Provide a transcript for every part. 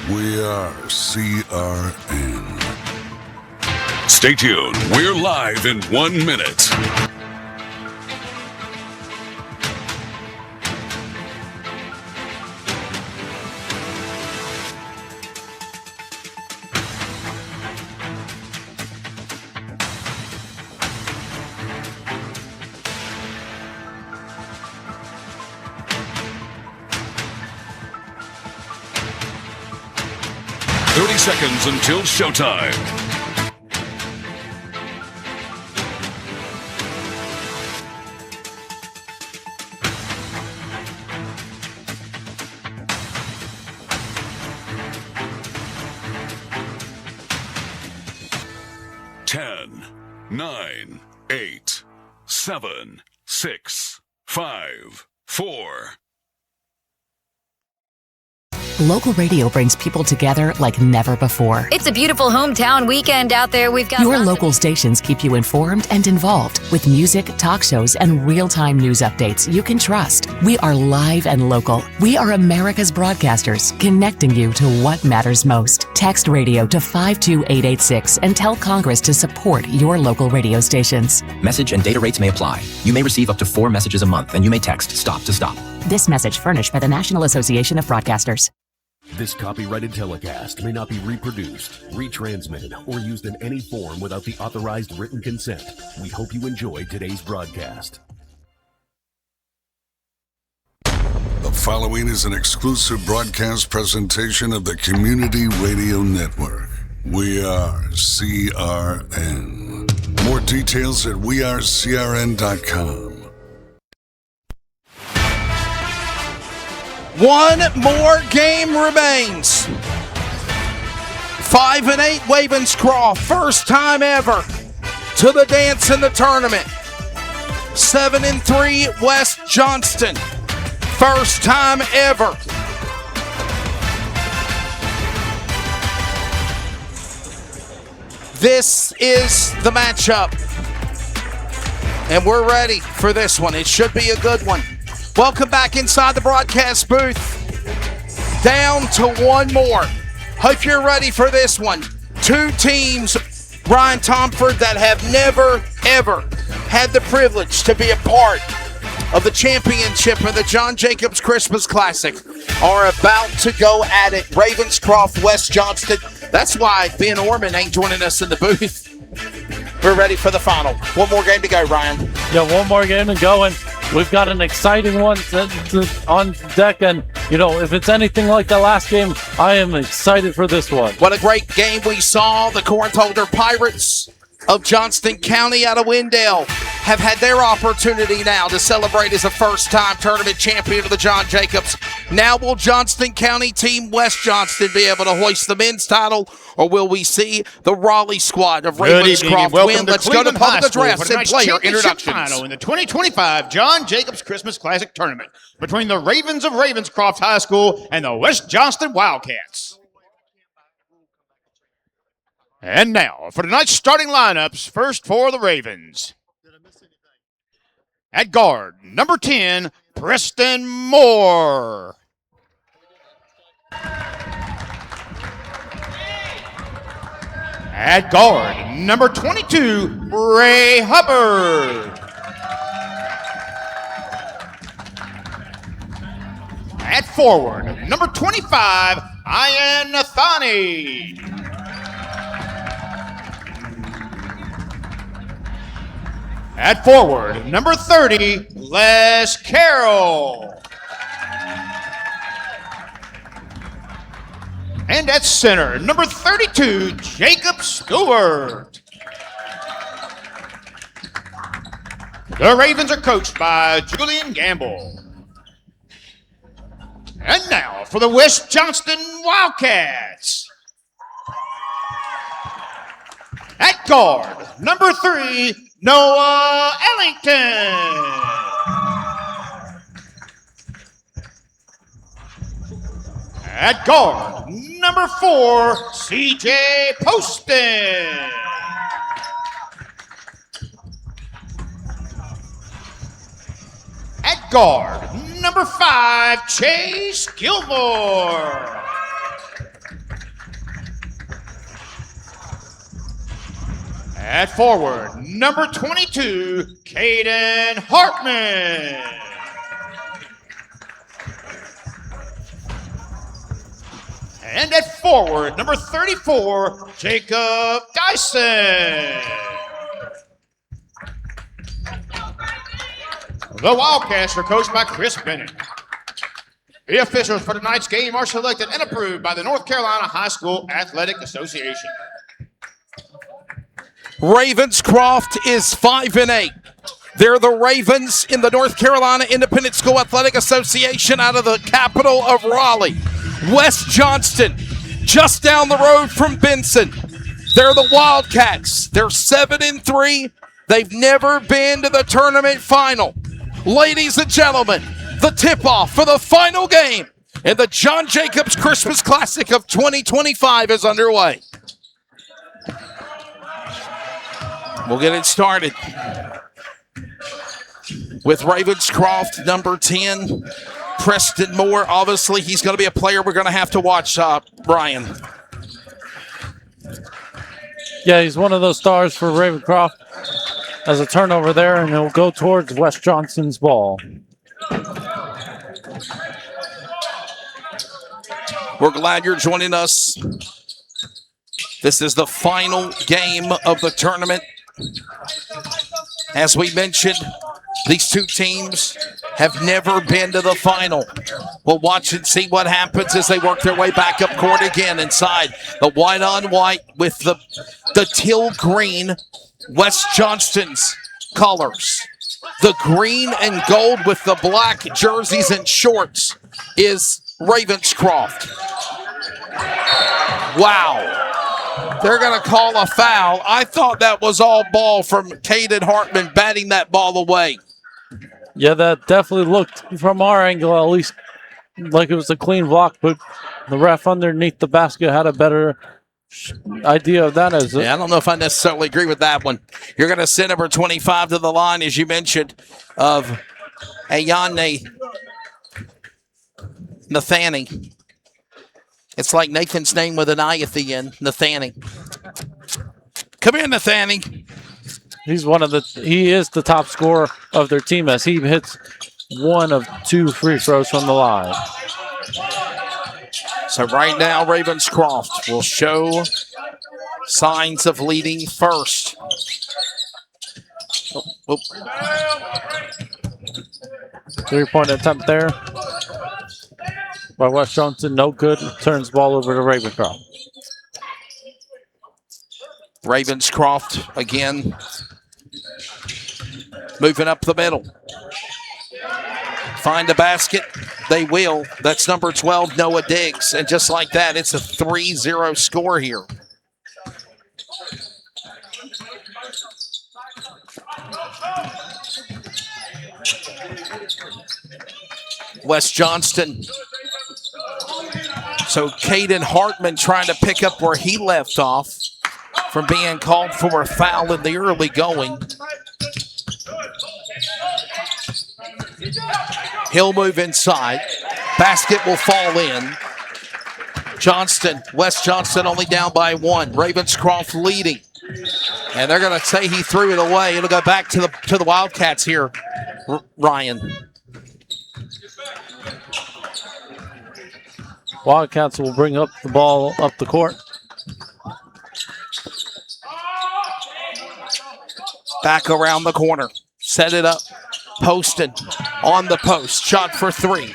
We are CRN. Stay tuned. We're live in 1 minute. Seconds until showtime. Ten, 9, 8, 7, 6, 5, 4. Local radio brings people together like never before. It's a beautiful hometown weekend out there. We've got your local stations keep you informed and involved with music, talk shows, and real-time news updates you can trust. We are live and local. We are America's broadcasters, connecting you to what matters most. Text radio to 52886 and tell Congress to support your local radio stations. Message and data rates may apply. You may receive up to 4 messages a month, and you may text STOP to STOP. This message furnished by the National Association of Broadcasters. This copyrighted telecast may not be reproduced, retransmitted, or used in any form without the authorized written consent. We hope you enjoyed today's broadcast. The following is an exclusive broadcast presentation of the Community Radio Network. We are CRN. More details at wearecrn.com. One more game remains. 5-8 Ravenscroft, first time ever to the dance in the tournament. 7-3 West Johnston, first time ever. This is the matchup, and we're ready for this one. It should be a good one. Welcome back inside the broadcast booth. Down to one more. Hope you're ready for this one. Two teams, Ryan Tomford, that have never, ever had the privilege to be a part of the championship of the John Jacobs Christmas Classic, are about to go at it. Ravenscroft, West Johnston. That's why Ben Orman ain't joining us in the booth. We're ready for the final. One more game to go, Ryan. Yeah, one more game to go, and we've got an exciting one on deck, and, you know, if it's anything like the last game, I am excited for this one. What a great game we saw. The Cornholder Pirates of Johnston County out of Wendell have had their opportunity now to celebrate as a first-time tournament champion of the John Jacobs. Now will Johnston County Team West Johnston be able to hoist the men's title, or will we see the Raleigh squad of Ravenscroft win? Let's go to public address and player introductions. Final in the 2025 John Jacobs Christmas Classic Tournament between the Ravens of Ravenscroft High School and the West Johnston Wildcats. And now, for tonight's starting lineups, first for the Ravens. At guard, number 10, Preston Moore. At guard, number 22, Ray Hubbard. At forward, number 25, Ian Nathani. At forward, number 30, Les Carroll. And at center, number 32, Jacob Stewart. The Ravens are coached by Julian Gamble. And now for the West Johnston Wildcats. At guard, number 3, Noah Ellington. At guard, number 4, CJ Poston. At guard, number 5, Chase Gilmore. At forward, number 22, Caden Hartman. And at forward, number 34, Jacob Dyson. The Wildcats are coached by Chris Bennett. The officials for tonight's game are selected and approved by the North Carolina High School Athletic Association. Ravenscroft is 5-8. They're the Ravens in the North Carolina Independent School Athletic Association out of the capital of Raleigh. West Johnston, just down the road from Benson. They're the Wildcats. They're 7-3. They've never been to the tournament final. Ladies and gentlemen, the tip-off for the final game in the John Jacobs Christmas Classic of 2025 is underway. We'll get it started with Ravenscroft, number 10. Preston Moore, obviously, he's going to be a player we're going to have to watch, Brian. Yeah, he's one of those stars for Ravenscroft. As a turnover there, and he'll go towards West Johnston's ball. We're glad you're joining us. This is the final game of the tournament. As we mentioned, these two teams have never been to the final. We'll watch and see what happens as they work their way back up court again inside the white on white with the teal green West Johnston's colors. The green and gold with the black jerseys and shorts is Ravenscroft. Wow. They're going to call a foul. I thought that was all ball from Caden Hartman batting that ball away. Yeah, that definitely looked, from our angle at least, like it was a clean block, but the ref underneath the basket had a better idea of that. As I don't know if I necessarily agree with that one. You're going to send number 25 to the line, as you mentioned, of Ayane Nathani. It's like Nathan's name with an I at the end, Nathani. Come here, Nathani. He is the top scorer of their team as he hits one of 2 free throws from the line. So right now, Ravenscroft will show signs of leading first. Oh. 3-point attempt there by West Johnston. No good. Turns ball over to Ravenscroft. Ravenscroft again. Moving up the middle. Find a basket. They will. That's number 12, Noah Diggs. And just like that, it's a 3-0 score here. West Johnston. So Caden Hartman trying to pick up where he left off from being called for a foul in the early going. He'll move inside. Basket will fall in. Johnston, West Johnston only down by 1. Ravenscroft leading. And they're going to say he threw it away. It'll go back to the Wildcats here, Ryan. Wildcats will bring up the ball up the court. Back around the corner. Set it up. Poston on the post. Shot for 3.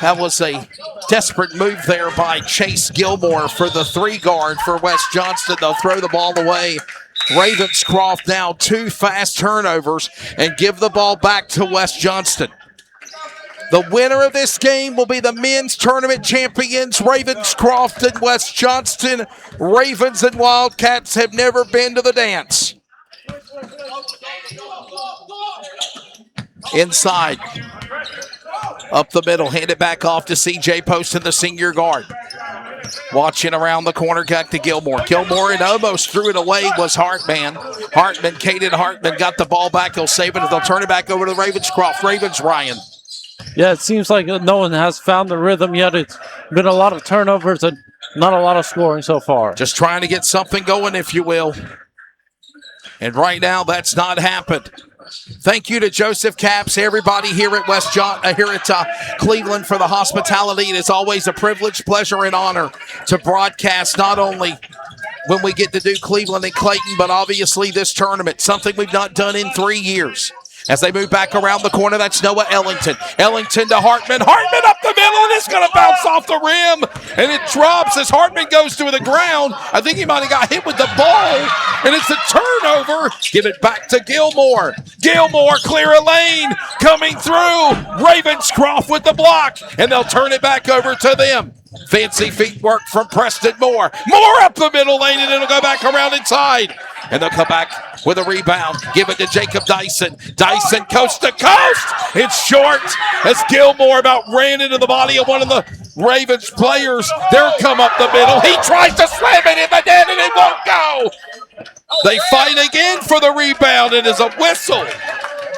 That was a desperate move there by Chase Gilmore for the 3 guard for West Johnston. They'll throw the ball away. Ravenscroft now 2 fast turnovers and give the ball back to West Johnston. The winner of this game will be the men's tournament champions, Ravenscroft and West Johnston. Ravens and Wildcats have never been to the dance. Inside. Up the middle. Hand it back off to CJ Poston, the senior guard. Watching around the corner, back to Gilmore. Gilmore and almost threw it away was Hartman. Caden Hartman got the ball back. He'll save it. They'll turn it back over to Ravenscroft. Ravens, Ryan. Yeah, it seems like no one has found the rhythm yet. It's been a lot of turnovers and not a lot of scoring so far. Just trying to get something going, if you will. And right now, that's not happened. Thank you to Joseph Capps, everybody here at Cleveland for the hospitality. It is always a privilege, pleasure, and honor to broadcast not only when we get to do Cleveland and Clayton, but obviously this tournament, something we've not done in 3 years. As they move back around the corner, that's Noah Ellington. Ellington to Hartman. Hartman up the middle, and it's going to bounce off the rim. And it drops as Hartman goes to the ground. I think he might have got hit with the ball. And it's a turnover. Give it back to Gilmore. Gilmore clear a lane. Coming through. Ravenscroft with the block. And they'll turn it back over to them. Fancy feet work from Preston Moore. Moore up the middle lane, and it'll go back around inside. And they'll come back with a rebound. Give it to Jacob Dyson. Dyson coast to coast. It's short as Gilmore about ran into the body of one of the Ravens players. They'll come up the middle. He tries to slam it in the net, and it won't go. They fight again for the rebound. It is a whistle.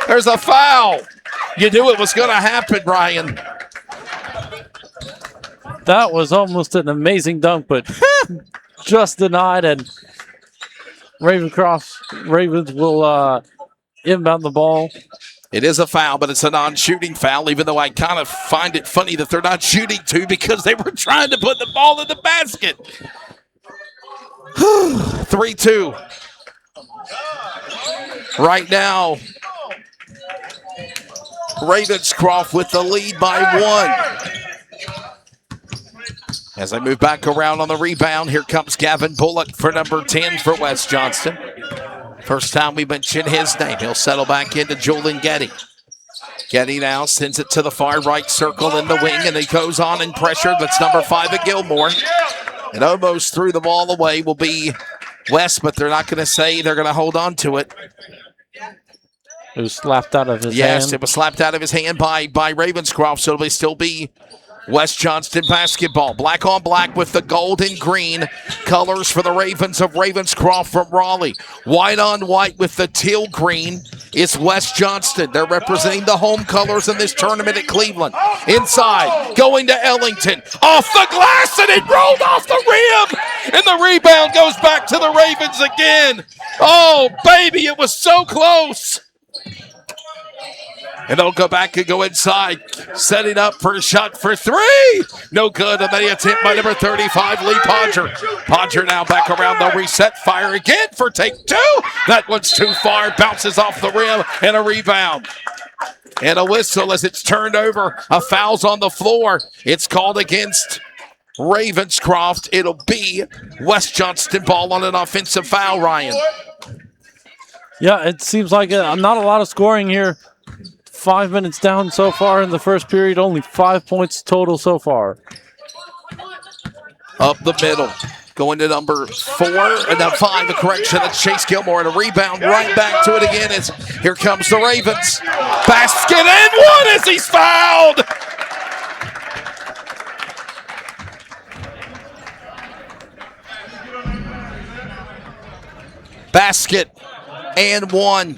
There's a foul. You knew it was going to happen, Ryan. That was almost an amazing dunk, but just denied, and Ravens will inbound the ball. It is a foul, but it's a non-shooting foul, even though I kind of find it funny that they're not shooting to because they were trying to put the ball in the basket. 3-2. Right now, Ravenscroft with the lead by 1. As I move back around on the rebound, here comes Gavin Bullock for number 10 for West Johnston. First time we mention his name. He'll settle back into Julian Getty. Getty now sends it to the far right circle in the wing, and he goes on in pressure. That's number 5 at Gilmore. And almost threw the ball away will be West, but they're not going to say they're going to hold on to it. It was slapped out of his hand. Yes, it was slapped out of his hand by Ravenscroft, so it'll still be West Johnston basketball. Black on black with the gold and green colors for the Ravens of Ravenscroft from Raleigh. White on white with the teal green is West Johnston. They're representing the home colors in this tournament at Cleveland. Inside, going to Ellington. Off the glass, and it rolled off the rim. And the rebound goes back to the Ravens again. Oh, baby, it was so close. And they'll go back and go inside, setting up for a shot for 3. No good, and they attempt by number 35, Lee Podger. Podger now back around the reset, fire again for take 2. That one's too far, bounces off the rim, and a rebound. And a whistle as it's turned over. A foul's on the floor. It's called against Ravenscroft. It'll be West Johnston ball on an offensive foul, Ryan. Yeah, it seems like not a lot of scoring here. 5 minutes down so far in the first period, only 5 points total so far. Up the middle, going to number 4, and now 5, the correction. That's Chase Gilmore, and a rebound right back to it again. As here comes the Ravens. Basket and 1 as he's fouled. Basket and 1.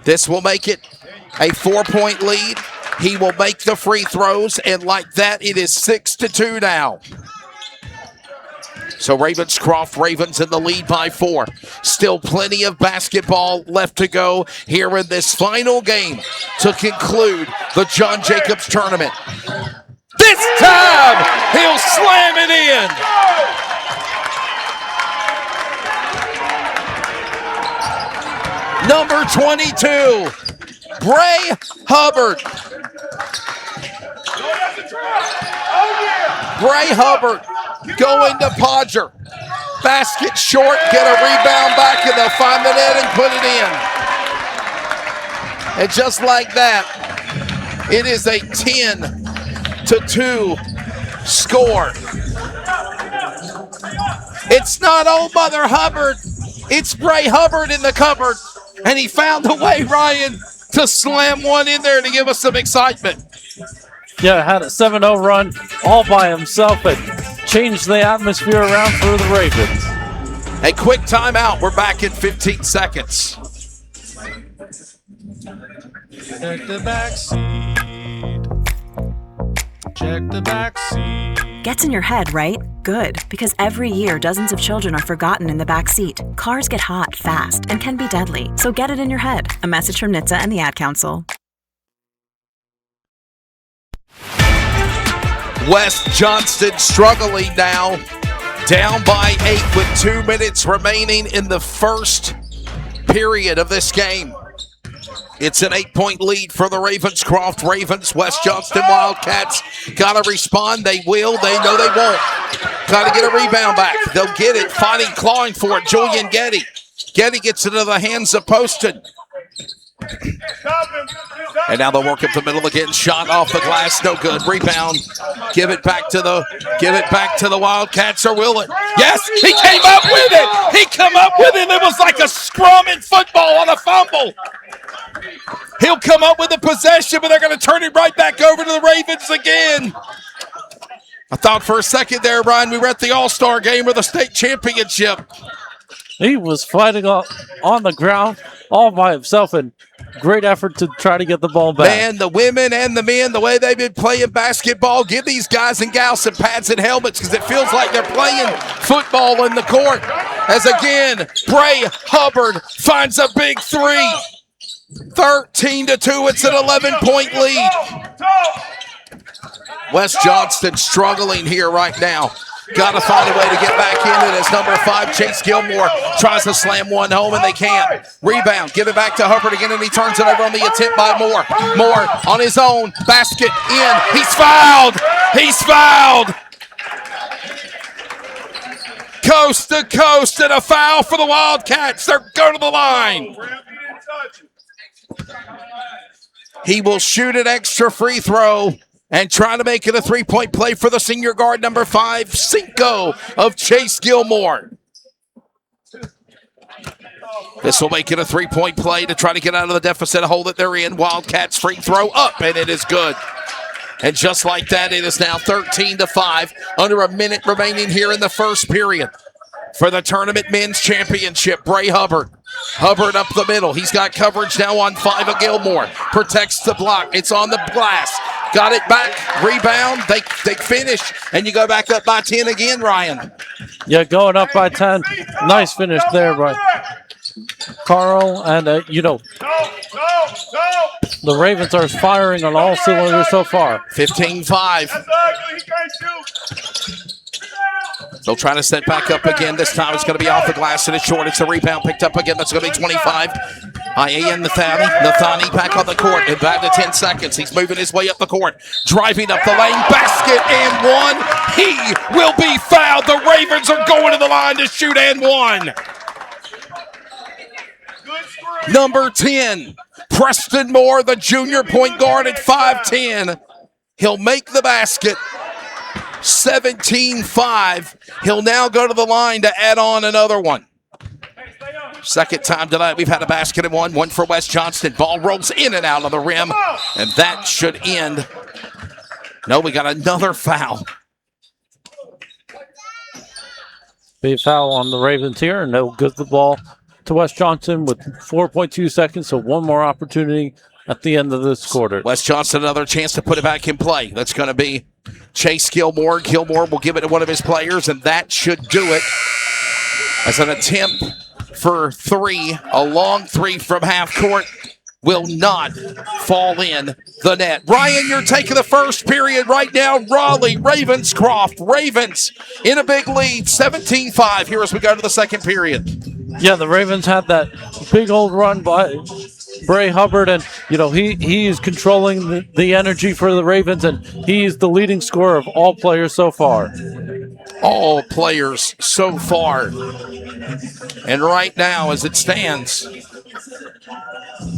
This will make it a 4-point lead. He will make the free throws, and like that, it is 6-2 now. So Ravenscroft, Ravens in the lead by 4. Still plenty of basketball left to go here in this final game to conclude the John Jacobs tournament. This time, he'll slam it in. Number 22, Bray Hubbard. Bray Hubbard going to Podger. Basket short, get a rebound back, and they'll find the net and put it in. And just like that, it is a 10-2 score. It's not old Mother Hubbard. It's Bray Hubbard in the cupboard. And he found a way, Ryan, to slam one in there to give us some excitement. Yeah, had a 7-0 run all by himself, but changed the atmosphere around for the Ravens. A quick timeout. We're back in 15 seconds. Check the back seat. Check the back seat. Gets in your head, right? Good, because every year dozens of children are forgotten in the back seat. Cars get hot fast and can be deadly, so get it in your head. A message from NHTSA and the Ad Council. West Johnston struggling now, down by 8 with 2 minutes remaining in the first period of this game. It's an 8-point lead for the Ravenscroft Ravens. West Johnston Wildcats got to respond. They will. They know they won't. Got to get a rebound back. They'll get it. Fighting, clawing for it. Julian Getty. Getty gets it into the hands of Poston. And now they'll work up the middle again. Shot off the glass. No good. Rebound. Give it back to the Wildcats, or will it? Yes, he came up with it. He come up with it. It was like a scrum in football on a fumble. He'll come up with the possession, but they're going to turn it right back over to the Ravens again. I thought for a second there, Brian, we were at the All-Star game or the state championship. He was fighting on the ground all by himself, and great effort to try to get the ball back. Man, the women and the men, the way they've been playing basketball, give these guys and gals some pads and helmets because it feels like they're playing football in the court. As again, Bray Hubbard finds a big three. 13-2, it's an 11-point lead. West Johnston struggling here right now. Got to find a way to get back in it as number 5, Chase Gilmore, tries to slam one home, and they can't. Rebound, give it back to Hubbard again, and he turns it over on the attempt by Moore. Moore on his own, basket in. He's fouled. He's fouled. Coast to coast, and a foul for the Wildcats. They're going to the line. He will shoot an extra free throw and try to make it a 3-point play for the senior guard, number 5, Cinco of Chase Gilmore. This will make it a 3-point play to try to get out of the deficit hole that they're in. Wildcats free throw up, and it is good. And just like that, it is now 13-5, under a minute remaining here in the first period for the tournament men's championship. Bray Hubbard. Hubbard up the middle. He's got coverage now on 5 of Gilmore. Protects the block. It's on the glass. Got it back. Rebound. They finish. And you go back up by 10 again, Ryan. Yeah, going up by 10. Nice finish there by Carl. And, the Ravens are firing on all cylinders so far. 15-5. They'll try to set back up again. This time it's going to be off the glass and it's short. It's a rebound picked up again. That's going to be 25. Ian Nathani back on the court. And back to 10 seconds. He's moving his way up the court. Driving up the lane. Basket and one. He will be fouled. The Ravens are going to the line to shoot and one. Number 10, Preston Moore, the junior point guard at 5'10". He'll make the basket. 17-5. He'll now go to the line to add on another one. Second time tonight we've had a basket and one for West Johnston. Ball rolls in and out of the rim, and that should end. No, we got another foul. Big foul on the Ravens here, and they'll give the ball to West Johnston with 4.2 seconds, so one more opportunity at the end of this quarter. West Johnston, another chance to put it back in play. That's going to be Chase Gilmore. Gilmore will give it to one of his players, and that should do it. As an attempt for 3, a long 3 from half court will not fall in the net. Ryan, you're taking the first period right now. Raleigh, Ravenscroft, Ravens in a big lead, 17-5 here as we go to the second period. Yeah, the Ravens had that big old run by Bray Hubbard, and he is controlling the energy for the Ravens, and he's the leading scorer of all players so far. All players so far. And right now, as it stands,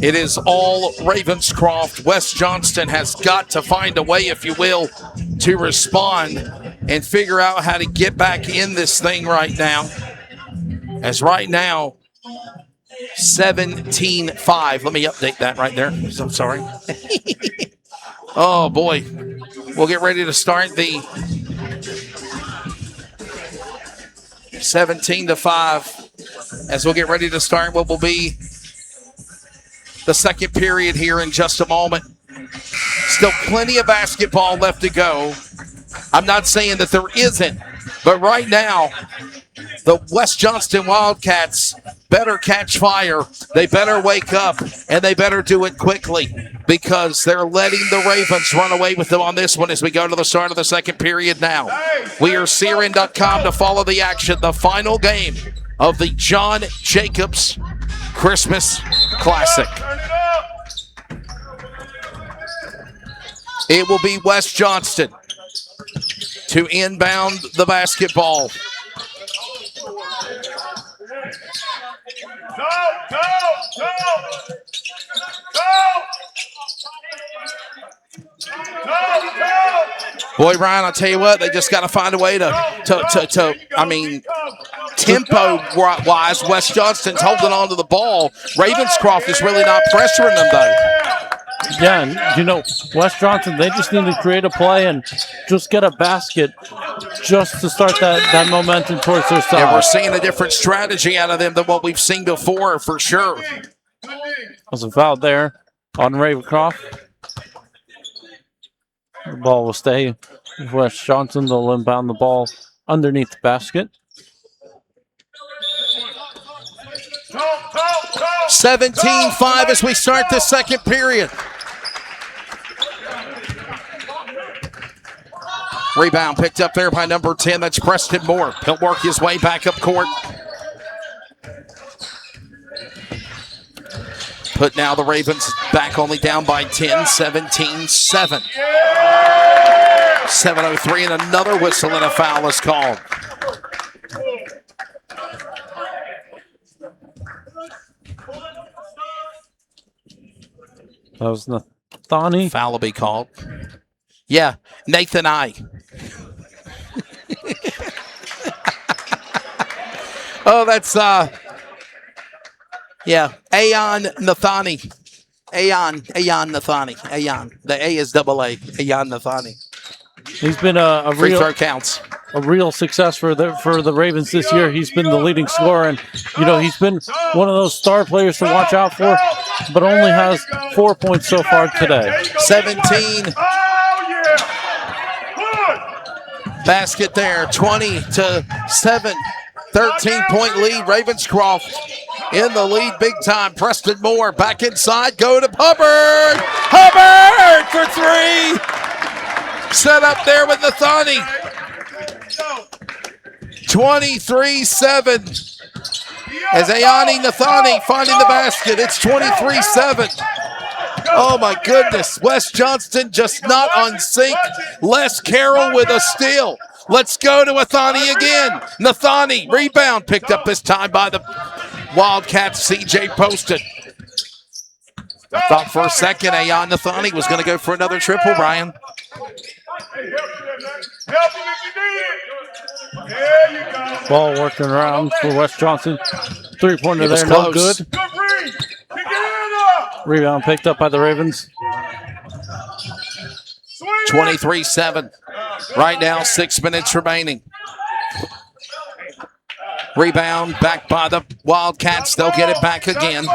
it is all Ravenscroft. West Johnston has got to find a way, if you will, to respond and figure out how to get back in this thing right now. As right now, 17-5. Let me update that right there. I'm sorry. Oh, boy. We'll get ready to start the 17-5 as we'll get ready to start what will be the second period here in just a moment. Still plenty of basketball left to go. I'm not saying that there isn't, but right now, the West Johnston Wildcats better catch fire. They better wake up, and they better do it quickly because they're letting the Ravens run away with them on this one as we go to the start of the second period now. We are CRN.com to follow the action. The final game of the John Jacobs Christmas Classic. It will be West Johnston to inbound the basketball. Boy, Ryan, I'll tell you what, they just got to find a way tempo-wise, West Johnston's holding on to the ball. Ravenscroft is really not pressuring them, though. Yeah, and West Johnston, they just need to create a play and just get a basket just to start that momentum towards their side. And we're seeing a different strategy out of them than what we've seen before, for sure. There's a foul there on Ravenscroft. The ball will stay with West Johnston. They'll inbound the ball underneath the basket. 17-5 as we start the second period. Rebound picked up there by number 10. That's Preston Moore. He'll work his way back up court. But now the Ravens back only down by 10, 17-7. 7:03 and another whistle and a foul is called. That was Nathani. Foul will be called. Yeah, Nathan I. Oh, that's Ayan Nathani. Ayan Nathani. Ayan. The A is double A. Ayan Nathani. He's been a free throw counts. A real success for the Ravens this year. He's been the leading scorer, and he's been one of those star players to watch out for, but only has 4 points so far today. 17. Basket there, 20-7. 13-point lead. Ravenscroft in the lead big time. Preston Moore back inside. Go to Hubbard. Hubbard for three. Set up there with Nathani. 23-7. As Ayani Nathani finding the basket. It's 23-7. Oh my goodness. West Johnston just not on sync. Les Carroll with a steal. Let's go to Nathani again. Nathani, rebound picked up this time by the Wildcats. CJ posted. I thought for a second Ayan Nathani was going to go for another triple, Brian. Ball working around for West Johnston. Three-pointer there, no good. Rebound picked up by the Ravens. 23-7. Right now, 6 minutes remaining. Rebound back by the Wildcats. They'll get it back again.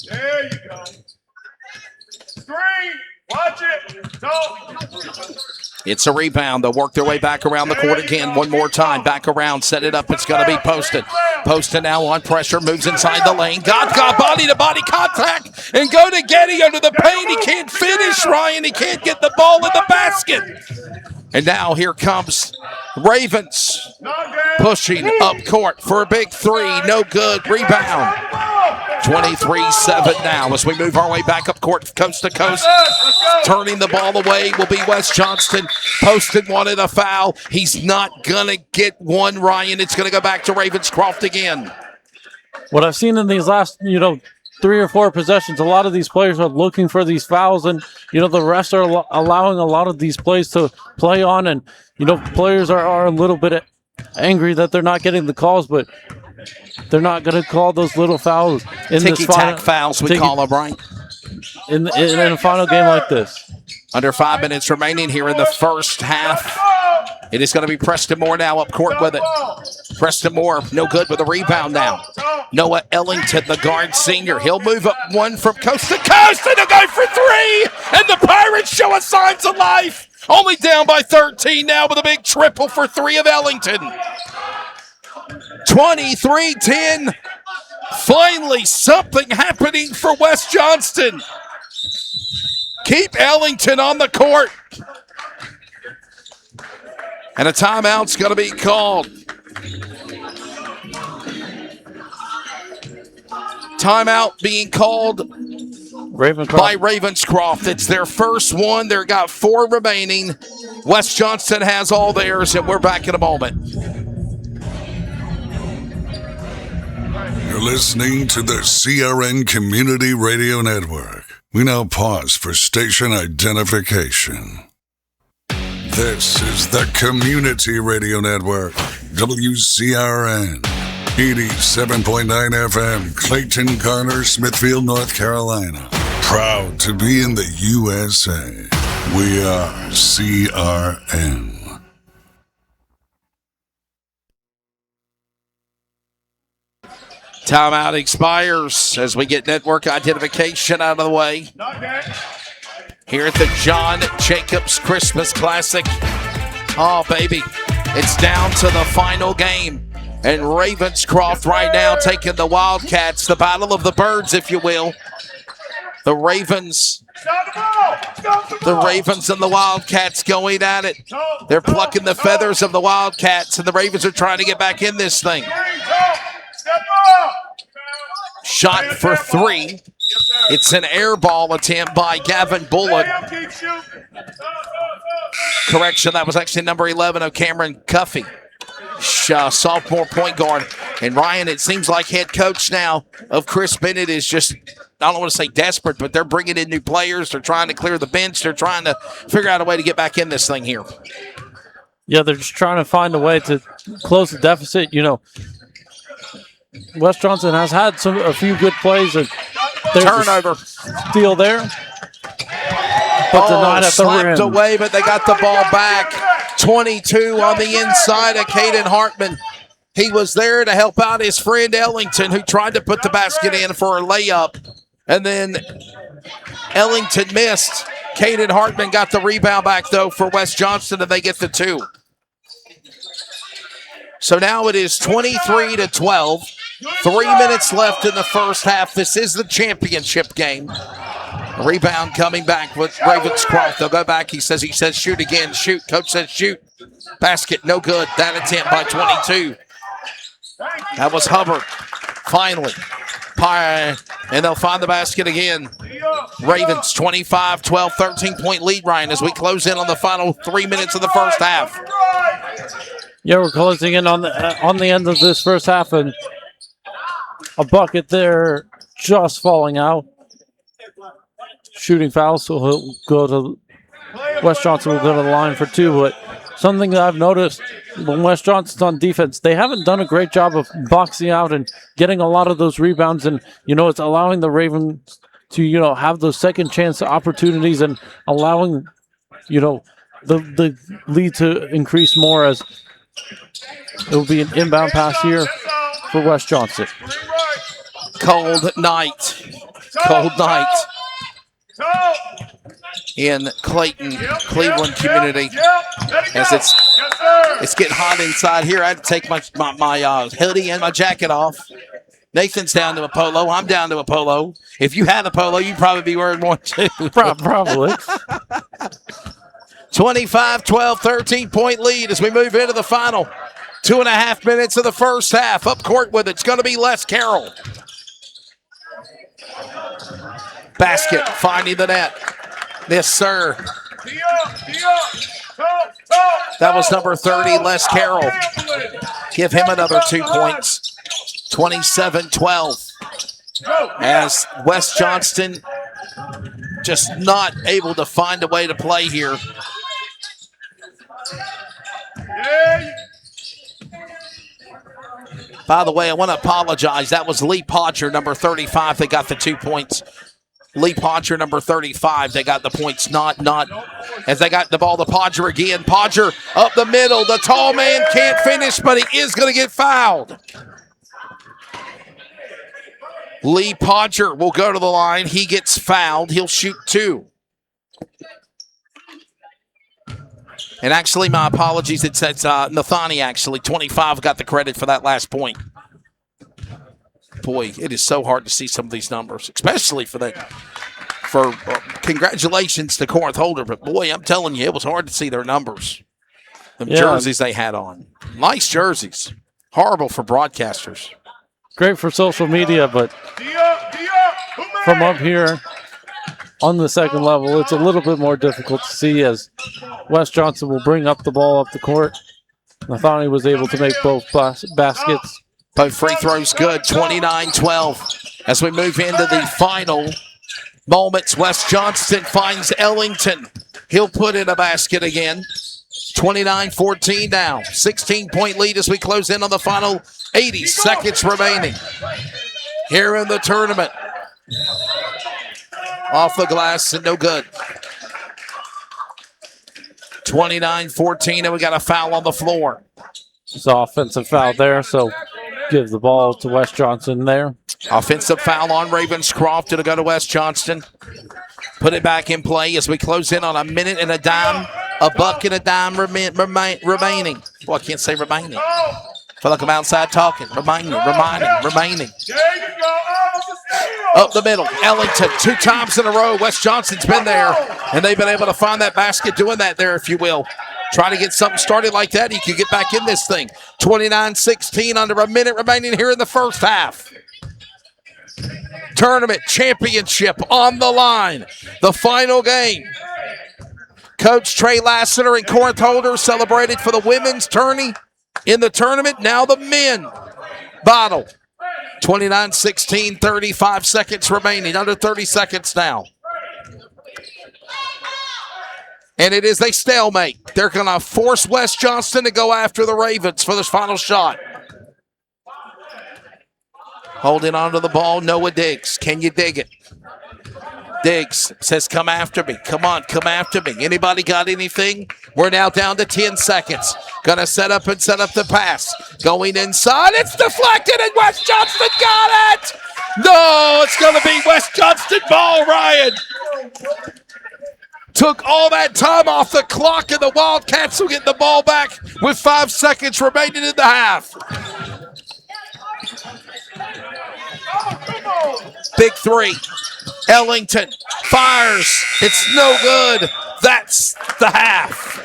There you go. Screen. Watch it. It's a rebound. They'll work their way back around the court again. One more time. Back around. Set it up. It's going to be Poston. Poston now on pressure. Moves inside the lane. Got body-to-body contact. And go to Getty under the paint. He can't finish, Ryan. He can't get the ball in the basket. And now here comes Ravens. Pushing up court for a big three. No good. Rebound. 23-7 now as we move our way back up court, coast to coast. Turning the ball away will be West Johnston. Poston wanted a foul. He's not going to get one, Ryan. It's going to go back to Ravenscroft again. What I've seen in these last, 3 or 4 possessions, a lot of these players are looking for these fouls, and, the refs are allowing a lot of these plays to play on, and, players are a little bit angry that they're not getting the calls, but they're not going to call those little fouls in this ticky-tack fouls, we call them, right? In a final game like this. Under 5 minutes remaining here in the first half. It is going to be Preston Moore now up court with it. Preston Moore, no good with a rebound now. Noah Ellington, the guard senior. He'll move up one from coast to coast, and he'll go for three. And the Pirates show us signs of life Only down by 13 now with a big triple for 3 of Ellington. 23-10. Finally, something happening for West Johnston. Keep Ellington on the court. And a timeout's going to be called. Timeout being called by Ravenscroft. It's their first one. They've got 4 remaining. West Johnston has all theirs, and we're back in a moment. You're listening to the CRN Community Radio Network. We now pause for station identification. This is the Community Radio Network, WCRN, 87.9 FM, Clayton, Garner, Smithfield, North Carolina. Proud to be in the USA. We are CRN. Timeout expires as we get network identification out of the way. Here at the John Jacobs Christmas Classic. Oh, baby. It's down to the final game. And Ravenscroft right now taking the Wildcats, the battle of the birds, if you will. The Ravens and the Wildcats going at it. They're plucking the feathers of the Wildcats, and the Ravens are trying to get back in this thing. Shot for 3. It's an air ball attempt by Gavin Bullock. Correction, that was actually number 11 of Cameron Cuffey, sophomore point guard. And Ryan, it seems like head coach now of Chris Bennett is just, I don't want to say desperate, but they're bringing in new players. They're trying to clear the bench. They're trying to figure out a way to get back in this thing here. Yeah, they're just trying to find a way to close the deficit. You know, West Johnston has had a few good plays. And turnover. Steal there. But denied at the rim. Slapped away, but they got the ball back. 22 on the inside of Caden Hartman. He was there to help out his friend Ellington, who tried to put the basket in for a layup. And then Ellington missed. Caden Hartman got the rebound back, though, for West Johnston, and they get the 2. So now it is 23-12. 3 minutes left in the first half. This is the championship game. Rebound coming back with Ravenscroft. They'll go back. He says shoot again. Shoot. Coach says shoot. Basket, no good. That attempt by 22. That was Hubbard. Finally. And they'll find the basket again. Ravens 25-12, 13-point lead, Ryan, as we close in on the final 3 minutes of the first half. Yeah, we're closing in on the end of this first half, and a bucket there just falling out. Shooting foul, so he'll go to West Johnston will go to the line for 2. But something that I've noticed when West Johnston's on defense, they haven't done a great job of boxing out and getting a lot of those rebounds. And, it's allowing the Ravens to, have those second chance opportunities and allowing, the lead to increase more, as it will be an inbound pass here for West Johnston. Cold night in Clayton, Cleveland community, as it's getting hot inside here. I had to take my hoodie and my jacket off. Nathan's down to a polo. I'm down to a polo. If you had a polo, you'd probably be wearing one too. Probably. 25-12, 13-point lead as we move into the final 2.5 minutes of the first half. Up court with it's going to be Les Carroll. Basket finding the net. Yes, sir. That was number 30, Les Carroll. Give him another 2 points. 27-12. As West Johnston just not able to find a way to play here. By the way, I want to apologize. That was Lee Podger, number 35. They got the 2 points. Lee Podger, number 35. They got the points. Not. As they got the ball to Podger again. Podger up the middle. The tall man can't finish, but he is going to get fouled. Lee Podger will go to the line. He gets fouled. He'll shoot 2. And actually, my apologies. It says Nathani, actually. 25 got the credit for that last point. Boy, it is so hard to see some of these numbers, especially for that. Congratulations to Corinth Holder, but boy, I'm telling you, it was hard to see their numbers. The jerseys they had on. Nice jerseys. Horrible for broadcasters. Great for social media, but from up here on the second level, it's a little bit more difficult to see as West Johnston will bring up the ball up the court. Nathani was able to make both baskets. Both free throws good, 29-12. As we move into the final moments, West Johnston finds Ellington. He'll put in a basket again. 29-14 now. 16-point lead as we close in on the final 80 seconds remaining here in the tournament. Off the glass and no good. 29-14, and we got a foul on the floor. It's an offensive foul there, so give the ball to West Johnston there. Offensive foul on Ravenscroft. It'll go to West Johnston. Put it back in play as we close in on a minute and a dime. A buck and a dime remaining. Well, I can't say remaining. I feel like I'm outside talking. Remaining. Up the middle, Ellington, 2 times in a row. West Johnston's been there, and they've been able to find that basket doing that there, if you will. Try to get something started like that. He can get back in this thing. 29-16, under a minute remaining here in the first half. Tournament championship on the line. The final game. Coach Trey Lassiter and Corinth Holder celebrated for the women's tourney in the tournament. Now the men battle. 29-16, 35 seconds remaining. Under 30 seconds now. And it is a stalemate. They're going to force West Johnston to go after the Ravens for this final shot. Holding on to the ball, Noah Diggs. Can you dig it? Diggs says, come after me. Come on, come after me. Anybody got anything? We're now down to 10 seconds. Going to set up the pass. Going inside. It's deflected, and West Johnston got it! No, it's going to be West Johnston ball, Ryan. Took all that time off the clock, and the Wildcats will get the ball back with 5 seconds remaining in the half. Big three. Ellington fires. It's no good. That's the half.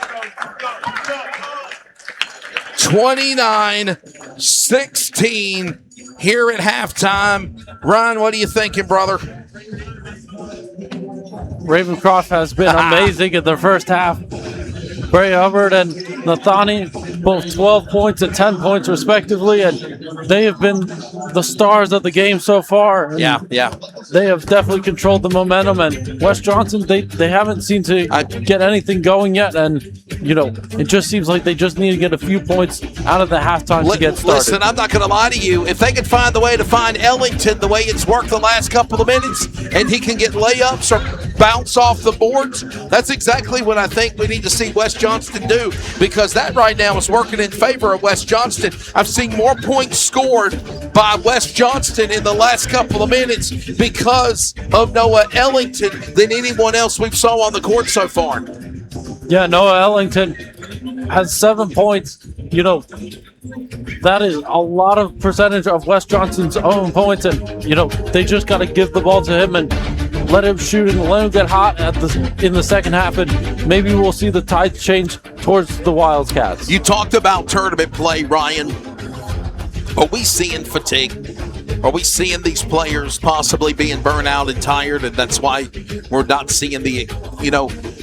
29-16 here at halftime. Ryan, what are you thinking, brother? Ravenscroft has been amazing in the first half. Bray Hubbard and Nathani, both 12 points and 10 points respectively, and they have been the stars of the game so far. Yeah. They have definitely controlled the momentum, and West Johnston, they haven't seemed to get anything going yet, and, it just seems like they just need to get a few points out of the halftime to get started. Listen, I'm not going to lie to you. If they can find the way to find Ellington the way it's worked the last couple of minutes, and he can get layups or bounce off the boards, that's exactly what I think we need to see West Johnston do, because that right now is working in favor of West Johnston. I've seen more points scored by West Johnston in the last couple of minutes because of Noah Ellington than anyone else we've saw on the court so far. Yeah, Noah Ellington has 7 points. That is a lot of percentage of West Johnston's own points, and, they just got to give the ball to him and let him shoot and let him get hot in the second half, and maybe we'll see the tide change towards the Wildcats. You talked about tournament play, Ryan. Are we seeing fatigue? Are we seeing these players possibly being burnt out and tired, and that's why we're not seeing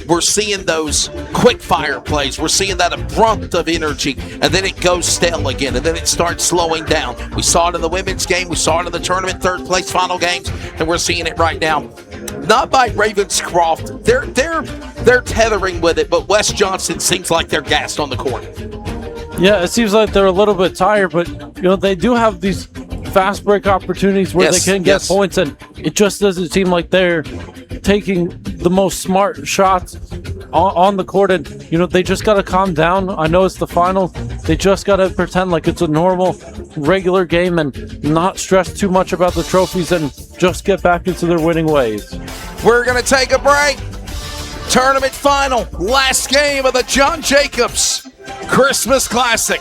we're seeing those quick fire plays. We're seeing that abrupt of energy, and then it goes stale again, and then it starts slowing down. We saw it in the women's game. We saw it in the tournament third place final games, and we're seeing it right now. Not by Ravenscroft. They're tethering with it, but West Johnston seems like they're gassed on the court. Yeah, it seems like they're a little bit tired, but they do have these fast break opportunities where they can get points, and it just doesn't seem like they're taking the most smart shots on the court, and they just got to calm down. I know it's the final. They just got to pretend like it's a normal regular game and not stress too much about the trophies and just get back into their winning ways. We're going to take a break. Tournament final, last game of the John Jacobs Christmas Classic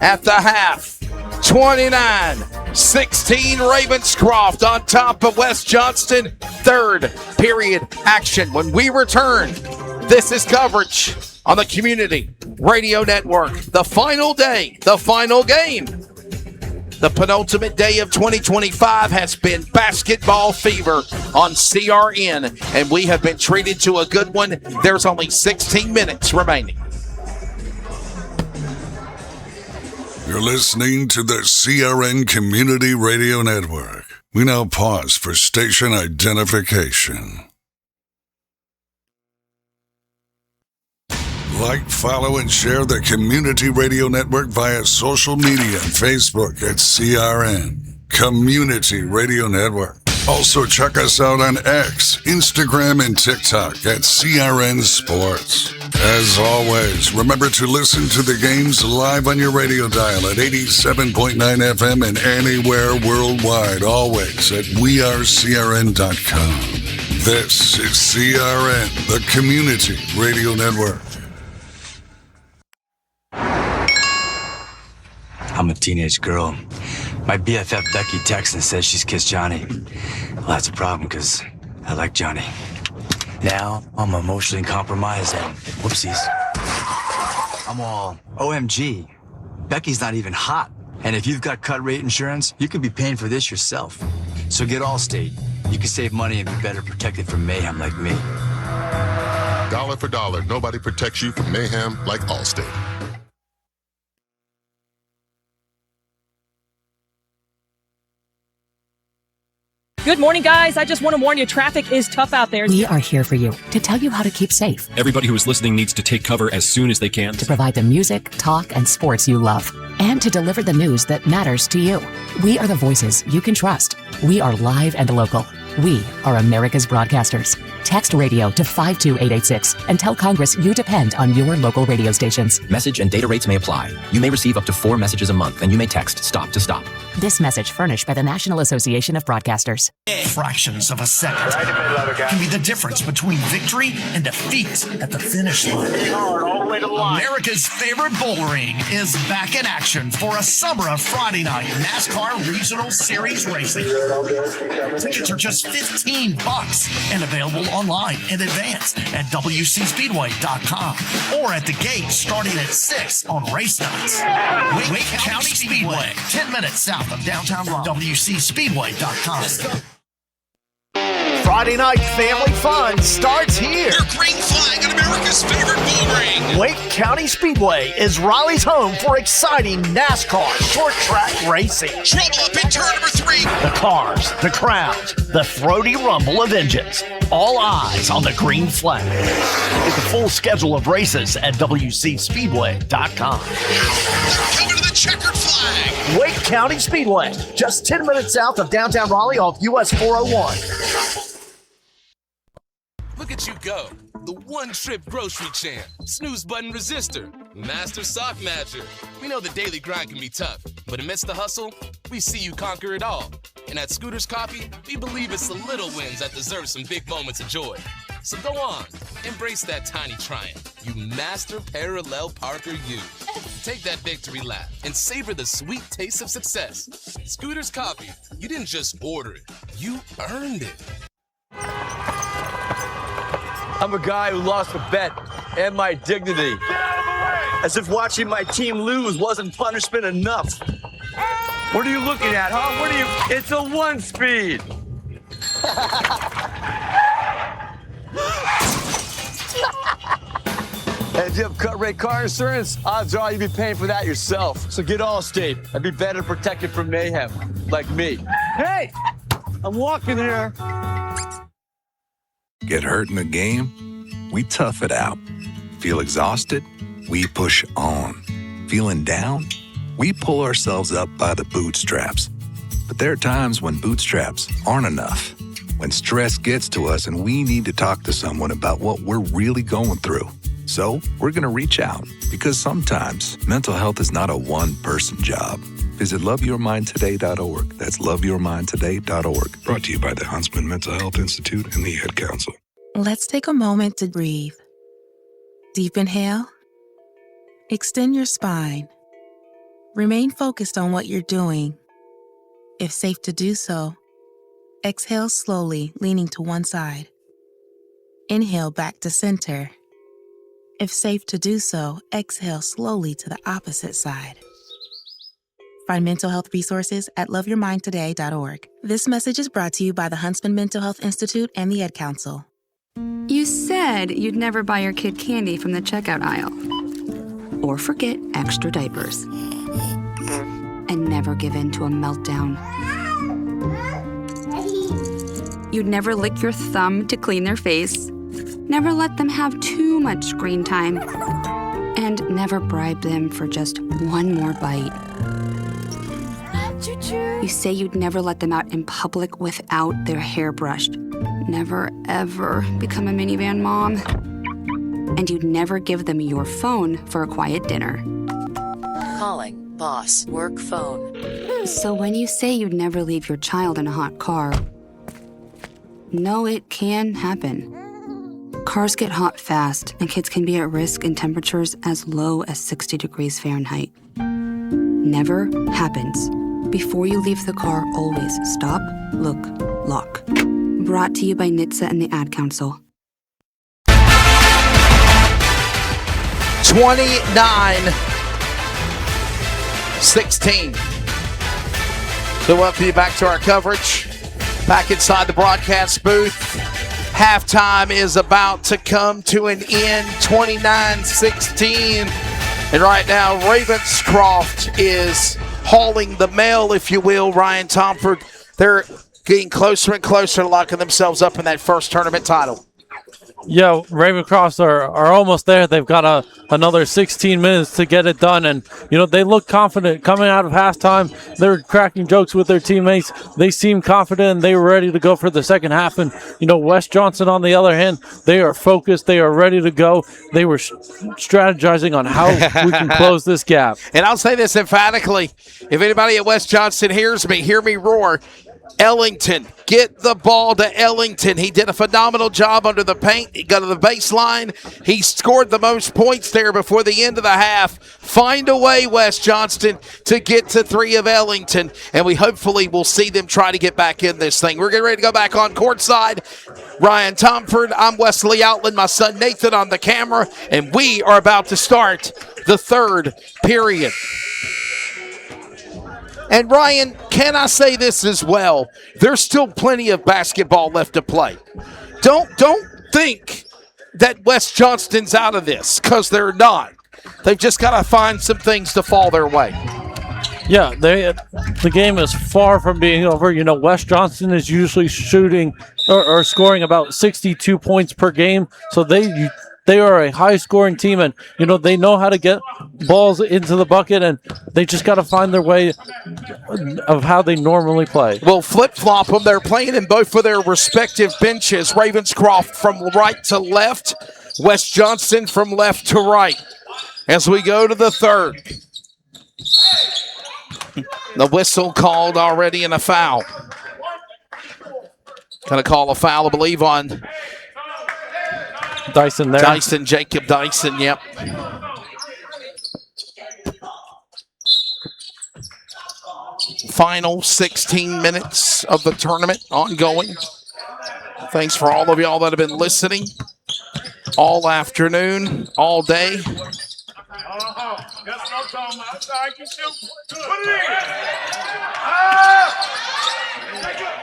at the half. 29-16 Ravenscroft on top of West Johnston. Third period action. When we return, this is coverage on the Community Radio Network. The final day, the final game. The penultimate day of 2025 has been basketball fever on CRN, and we have been treated to a good one. There's only 16 minutes remaining. You're listening to the CRN Community Radio Network. We now pause for station identification. Like, follow, and share the Community Radio Network via social media and Facebook at CRN Community Radio Network. Also, check us out on X, Instagram, and TikTok at CRN Sports. As always, remember to listen to the games live on your radio dial at 87.9 FM and anywhere worldwide, always at wearecrn.com. This is CRN, the Community Radio Network. I'm a teenage girl. My BFF Becky texts and says she's kissed Johnny. Well, that's a problem because I like Johnny. Now I'm emotionally compromised and whoopsies. I'm all OMG. Becky's not even hot. And if you've got cut rate insurance, you could be paying for this yourself. So get Allstate. You can save money and be better protected from mayhem like me. Dollar for dollar, nobody protects you from mayhem like Allstate. Good morning, guys. I just want to warn you, traffic is tough out there. We are here for you to tell you how to keep safe, Everybody who is listening needs to take cover as soon as they can. to provide the music, talk, and sports you love, and to deliver the news that matters to you. We are the voices you can trust. We are live and local. We are America's broadcasters. Text radio to 52886 and tell Congress you depend on your local radio stations. Message and data rates may apply. You may receive up to 4 messages a month, and you may text STOP to stop. This message furnished by the National Association of Broadcasters. Fractions of a second can be the difference between victory and defeat at the finish line. America's favorite bullring is back in action for a summer of Friday night NASCAR Regional Series racing. Tickets are just $15 and available online in advance at WCSpeedway.com or at the gate starting at 6 on race nights. Wake County Speedway, 10 minutes south of downtown Raleigh. WCSpeedway.com. Friday night family fun starts here. Your green flag on America's favorite bull ring. Wake County Speedway is Raleigh's home for exciting NASCAR short track racing. Trouble up in turn number 3. The cars, the crowds, the throaty rumble of engines. All eyes on the green flag. Get the full schedule of races at WCSpeedway.com. Coming to the checkered flag. Wake County Speedway, just 10 minutes south of downtown Raleigh off US 401. Look at you go. The one-trip grocery champ, snooze button resistor, master sock matcher. We know the daily grind can be tough, but amidst the hustle, we see you conquer it all. And at Scooters Coffee, we believe it's the little wins that deserve some big moments of joy. So go on, embrace that tiny triumph. You master parallel parker you. Take that victory lap and savor the sweet taste of success. Scooters Coffee, you didn't just order it, you earned it. I'm a guy who lost a bet and my dignity. As if watching my team lose wasn't punishment enough. What are you looking at, huh? What are you? It's a 1-speed. And if you have cut rate car insurance, odds are you'd be paying for that yourself. So get Allstate and be better protected from mayhem, like me. Hey, I'm walking here. Get hurt in the game? We tough it out. Feel exhausted? We push on. Feeling down? We pull ourselves up by the bootstraps. But there are times when bootstraps aren't enough. When stress gets to us and we need to talk to someone about what we're really going through. So we're going to reach out because sometimes mental health is not a one-person job. Visit loveyourmindtoday.org. That's loveyourmindtoday.org. Brought to you by the Huntsman Mental Health Institute and the Ad Council. Let's take a moment to breathe. Deep inhale. Extend your spine. Remain focused on what you're doing. If safe to do so, exhale slowly, leaning to one side. Inhale back to center. If safe to do so, exhale slowly to the opposite side. Find mental health resources at loveyourmindtoday.org. This message is brought to you by the Huntsman Mental Health Institute and the Ad Council. You said you'd never buy your kid candy from the checkout aisle. Or forget extra diapers. And never give in to a meltdown. You'd never lick your thumb to clean their face. Never let them have too much screen time. And never bribe them for just one more bite. You say you'd never let them out in public without their hair brushed. Never, ever become a minivan mom. And you'd never give them your phone for a quiet dinner. Calling boss work phone. So when you say you'd never leave your child in a hot car, no, it can happen. Cars get hot fast, and kids can be at risk in temperatures as low as 60 degrees Fahrenheit. Never happens. Before you leave the car, always stop, look, lock. Brought to you by NHTSA and the Ad Council. 29-16. So welcome you back to our coverage. Back inside the broadcast booth. Halftime is about to come to an end, 29-16. And right now, Ravenscroft is hauling the mail, if you will. Ryan Tomford, they're getting closer and closer to locking themselves up in that first tournament title. Yeah, Ravenscroft are almost there. They've got another 16 minutes to get it done. And, they look confident coming out of halftime. They're cracking jokes with their teammates. They seem confident and they were ready to go for the second half. And, West Johnston, on the other hand, they are focused. They are ready to go. They were strategizing on how we can close this gap. And I'll say this emphatically. If anybody at West Johnston hears me, hear me roar. Ellington, get the ball to Ellington. He did a phenomenal job under the paint. He got to the baseline. He scored the most points there before the end of the half. Find a way, West Johnston, to get to 3 of Ellington, and we hopefully will see them try to get back in this thing. We're getting ready to go back on courtside. Ryan Tomford, I'm Wesley Outland, my son Nathan on the camera, and we are about to start the third period. And Ryan, can I say this as well? There's still plenty of basketball left to play. Don't think that West Johnston's out of this, because they're not. They've just got to find some things to fall their way. Yeah, the game is far from being over. West Johnston is usually shooting or scoring about 62 points per game, so they are a high-scoring team, and, they know how to get balls into the bucket, and they just got to find their way of how they normally play. Well, flip-flop them. They're playing in both of their respective benches. Ravenscroft from right to left, West Johnston from left to right. As we go to the third. The whistle called already and a foul. Going to call a foul, I believe, on Dyson there. Jacob Dyson, yep. Final 16 minutes of the tournament ongoing. Thanks for all of y'all that have been listening all afternoon, all day. That's what I'm talking about. That's how I can shoot. Put it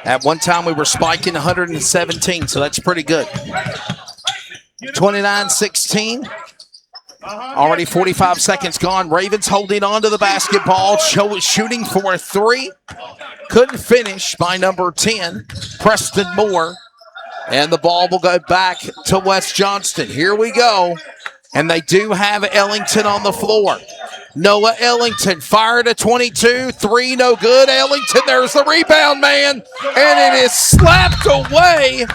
in. At one time, we were spiking 117, so that's pretty good. 29-16. Already 45 seconds gone. Ravens holding on to the basketball. Shooting for a 3. Couldn't finish by number 10, Preston Moore. And the ball will go back to West Johnston. Here we go. And they do have Ellington on the floor. Noah Ellington fired a 22. 3 no good. Ellington, there's the rebound, man. And it is slapped away.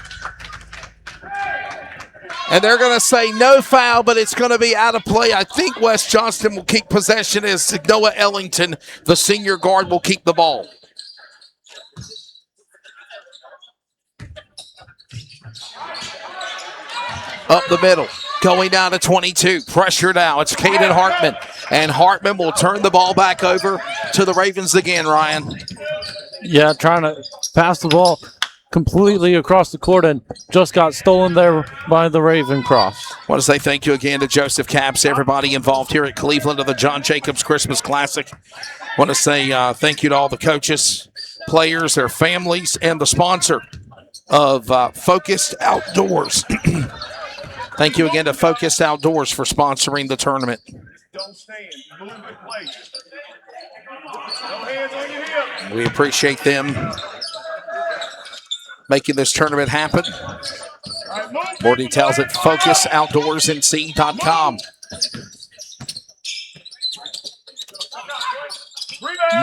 And they're going to say no foul, but it's going to be out of play. I think West Johnston will keep possession as Noah Ellington, the senior guard, will keep the ball. Up the middle, going down to 22. Pressure now. It's Caden Hartman. And Hartman will turn the ball back over to the Ravens again, Ryan. Yeah, trying to pass the ball completely across the court and just got stolen there by the Ravenscroft. I want to say thank you again to Joseph Capps, everybody involved here at Cleveland of the John Jacobs Christmas Classic. I want to say thank you to all the coaches, players, their families, and the sponsor of Focused Outdoors. Thank you again to Focused Outdoors for sponsoring the tournament. Don't stand. Move in place. No hands on your hip. We appreciate them making this tournament happen. More details at FocusOutdoorsNC.com.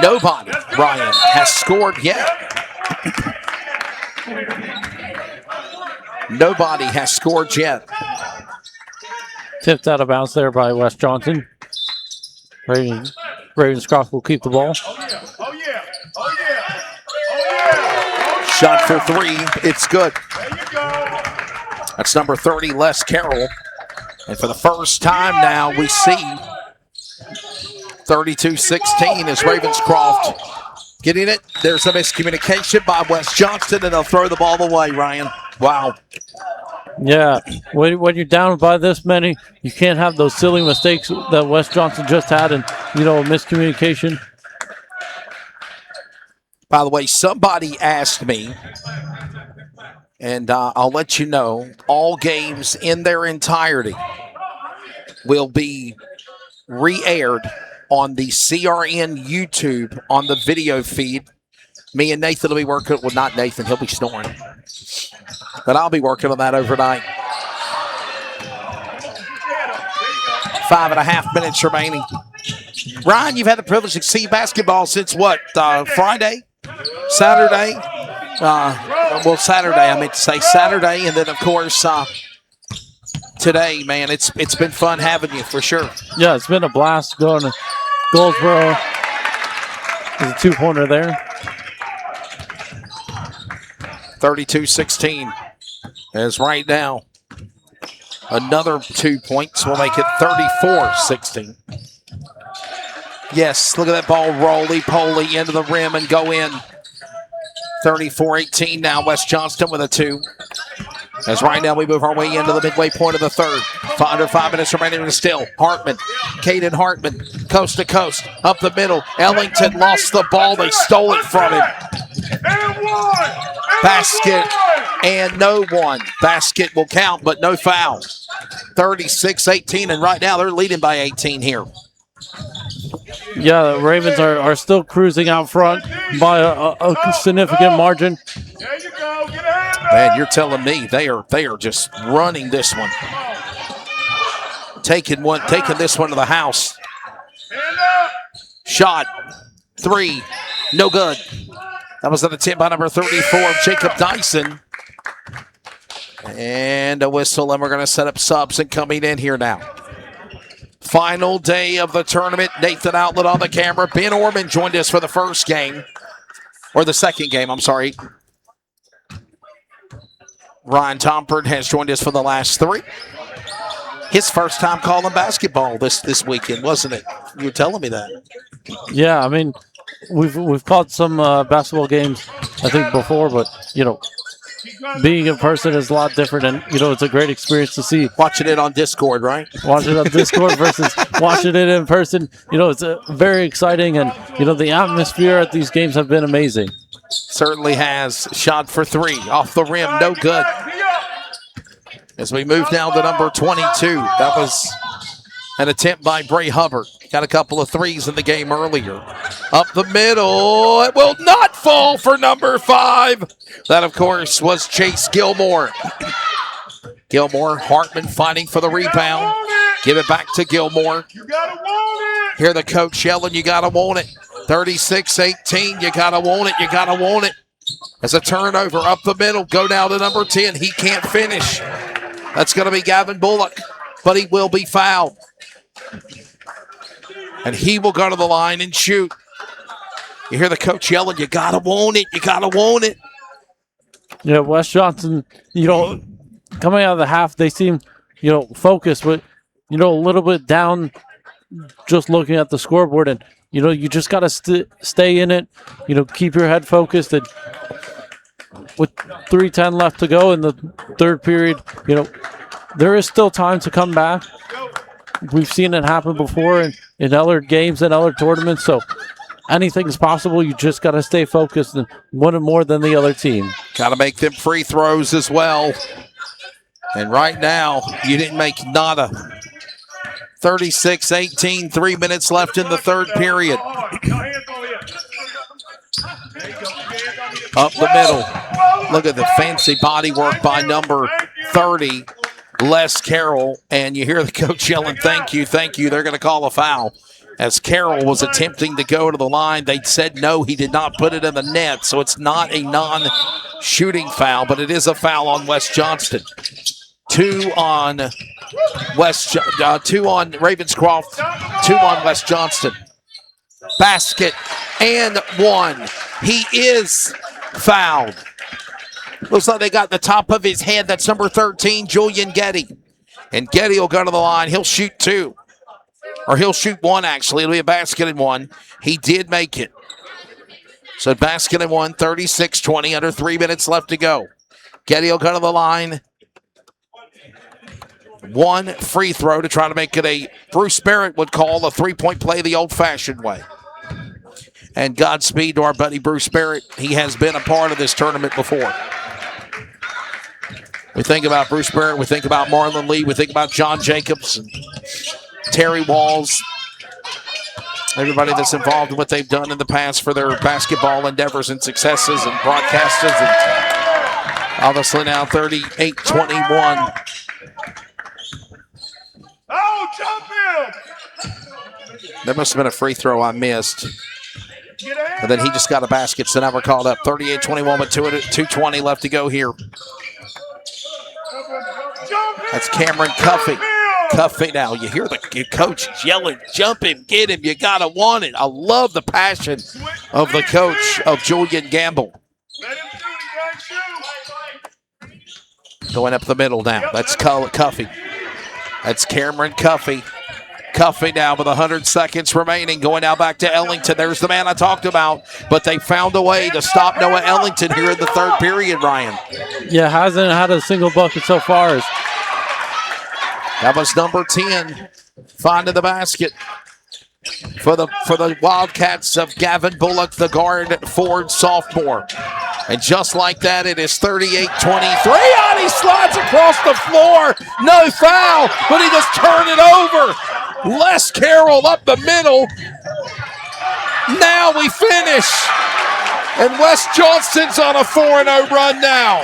Nobody, Ryan, has scored yet. Nobody has scored yet. Tipped out of bounds there by West Johnston. Ravenscroft will keep the ball. Shot for three. It's good. That's number 30, Les Carroll. And for the first time now, we see 32-16 is Ravenscroft getting it. There's a miscommunication by West Johnston, and they'll throw the ball away, Ryan. Wow. Yeah, when you're down by this many, you can't have those silly mistakes that West Johnston just had and, a miscommunication. By the way, somebody asked me, and I'll let you know, all games in their entirety will be re-aired on the CRN YouTube on the video feed. Me and Nathan will be working, well, not Nathan, he'll be snoring. But I'll be working on that overnight. 5.5 minutes remaining. Ryan, you've had the privilege to see basketball since what? Friday? Saturday? Saturday, I meant to say Saturday. And then, of course, today, man, it's been fun having you for sure. Yeah, it's been a blast going to Goldsboro. There's a 2-pointer there. 32-16. As right now, another 2 points will make it 34-16. Yes, look at that ball roly-poly into the rim and go in. 34-18 now, West Johnston with a 2. As right now we move our way into the midway point of the third. Under 5 minutes remaining to still. Hartman, Caden Hartman, coast to coast, up the middle. Ellington lost the ball. They stole it from him. Basket and no one. Basket will count, but no foul. 36-18, and right now they're leading by 18 here. Yeah, the Ravens are still cruising out front by a significant margin. Man, you're telling me they are just running this one. Taking this one to the house. Shot. 3. No good. That was an attempt by number 34, Jacob Dyson. And a whistle, and we're going to set up subs and coming in here now. Final day of the tournament. Nathan Outlet on the camera. Ben Orman joined us for the first game. Or the second game, I'm sorry. Ryan Tompert has joined us for the last 3. His first time calling basketball this weekend, wasn't it? You were telling me that. Yeah, I mean, we've called some basketball games, I think, before, but, being in person is a lot different, and, it's a great experience to see. Watching it on Discord, right? Watching it on Discord versus watching it in person. It's very exciting, and, the atmosphere at these games have been amazing. Certainly has. Shot for 3. Off the rim, no good. As we move now to number 22. That was an attempt by Bray Hubbard. Got a couple of threes in the game earlier. Up the middle. It will not fall for number 5. That, of course, was Chase Gilmore. Gilmore, Hartman fighting for the rebound. Give it back to Gilmore. Hear the coach yelling, you got to want it. 36-18, you got to want it, you got to want it. As a turnover up the middle, go down to number 10. He can't finish. That's going to be Gavin Bullock, but he will be fouled. And he will go to the line and shoot. You hear the coach yelling, you got to want it, you got to want it. Yeah, West Johnston, coming out of the half, they seem focused, but, a little bit down just looking at the scoreboard. And, you just got to stay in it, keep your head focused. And with 3:10 left to go in the third period, there is still time to come back. We've seen it happen before in other games and other tournaments. So anything is possible. You just got to stay focused and want it more than the other team. Got to make them free throws as well. And right now, you didn't make nada. 36-18, 3 minutes left in the third period. Up the middle. Look at the fancy body work by number 30, Les Carroll. And you hear the coach yelling, thank you, thank you. They're going to call a foul. As Carroll was attempting to go to the line, they said no, he did not put it in the net. So it's not a non-shooting foul, but it is a foul on West Johnston. Two on Ravenscroft, 2 on West Johnston. Basket and 1. He is fouled. Looks like they got the top of his head. That's number 13, Julian Getty. And Getty will go to the line. He'll shoot 2. Or he'll shoot 1, actually. It'll be a basket and 1. He did make it. So basket and 1, 36-20, under 3 minutes left to go. Getty will go to the line. 1 free throw to try to make it a, Bruce Barrett would call a 3-point play the old-fashioned way. And Godspeed to our buddy Bruce Barrett. He has been a part of this tournament before. We think about Bruce Barrett. We think about Marlon Lee. We think about John Jacobs and Terry Walls. Everybody that's involved in what they've done in the past for their basketball endeavors and successes and broadcasters. And obviously now 38-21. Oh, jump him! There must have been a free throw I missed. And then he just got a basket, so now we're called up. 38-21 with 2:20 left to go here. That's Cameron Cuffey. Cuffey now. You hear the coach yelling, jump him, get him, you got to want it. I love the passion of the coach, of Julian Gamble. Going up the middle now. That's Cuffey. That's Cameron Cuffey. Cuffey now with 100 seconds remaining. Going now back to Ellington. There's the man I talked about. But they found a way to stop Noah Ellington here in the third period, Ryan. Yeah, hasn't had a single bucket so far. That was number 10 finding the basket for the Wildcats of Gavin Bullock, the guard forward sophomore. And just like that, it is 38-23. And he slides across the floor. No foul, but he just turned it over. Les Carroll up the middle. Now we finish. And West Johnston's on a 4-0 run now.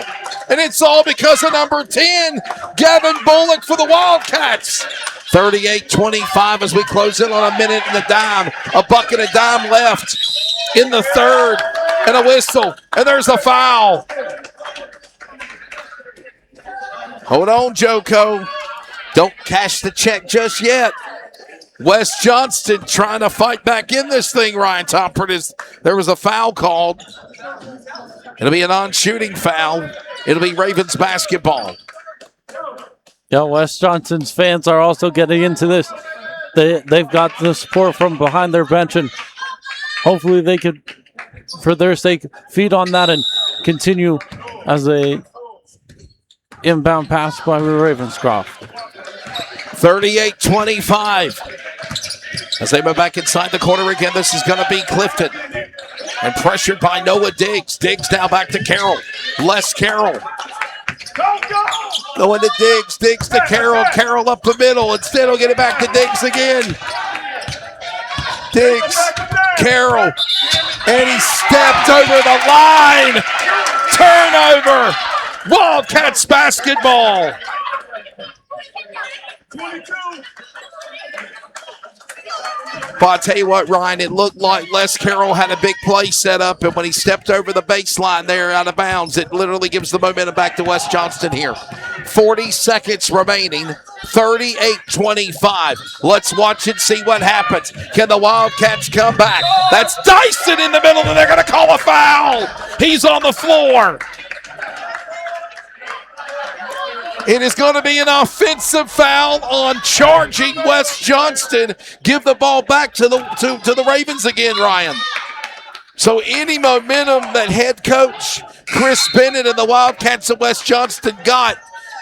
And it's all because of number 10, Gavin Bullock for the Wildcats. 38-25 as we close in on a minute and a dime. A bucket and a dime left in the third. And a whistle. And there's a foul. Hold on, Joko. Don't cash the check just yet. West Johnston trying to fight back in this thing, Ryan Tompert. There was a foul called. It'll be a non-shooting foul. It'll be Ravens basketball. Yeah, West Johnston's fans are also getting into this. They've got the support from behind their bench, and hopefully they could, for their sake, feed on that and continue as a inbound pass by Ravenscroft. 38-25. As they move back inside the corner again, this is going to be Clifton. And pressured by Noah Diggs. Diggs now back to Carroll. Les Carroll. Going to Diggs. Diggs to Carroll. Carroll up the middle. Instead, he'll get it back to Diggs again. Diggs. Carroll. And he stepped over the line. Turnover. Wildcats basketball. 22. But I tell you what, Ryan, it looked like Les Carroll had a big play set up, and when he stepped over the baseline there out of bounds, it literally gives the momentum back to West Johnston here. 40 seconds remaining, 38-25. Let's watch and see what happens. Can the Wildcats come back? That's Dyson in the middle, and they're going to call a foul. He's on the floor. It is going to be an offensive foul on charging West Johnston. Give the ball back to the Ravens again, Ryan. So any momentum that head coach Chris Bennett and the Wildcats of West Johnston got,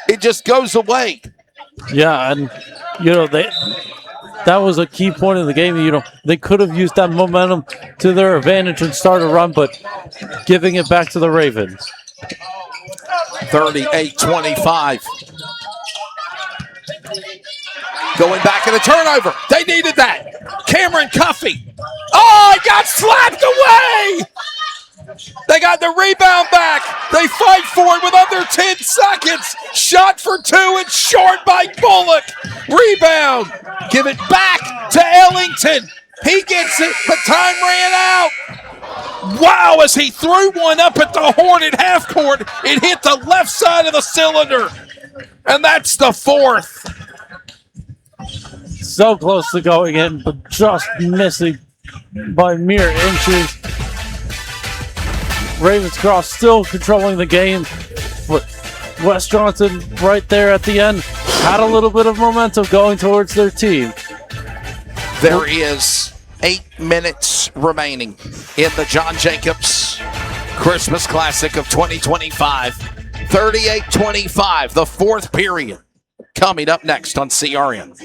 it just goes away. Yeah, and, that was a key point of the game. They could have used that momentum to their advantage and start a run, but giving it back to the Ravens. 38-25. Going back in the turnover. They needed that. Cameron Cuffey. Oh, he got slapped away. They got the rebound back. They fight for it with under 10 seconds. Shot for two. It's short by Bullock. Rebound. Give it back to Ellington. He gets it, but time ran out. Wow, as he threw one up at the horn at half court, it hit the left side of the cylinder. And that's the fourth. So close to going in, but just missing by mere inches. Ravenscroft still controlling the game, but West Johnston right there at the end had a little bit of momentum going towards their team. There is 8 minutes remaining in the John Jacobs Christmas Classic of 2025. 38-25, the fourth period, coming up next on CRN.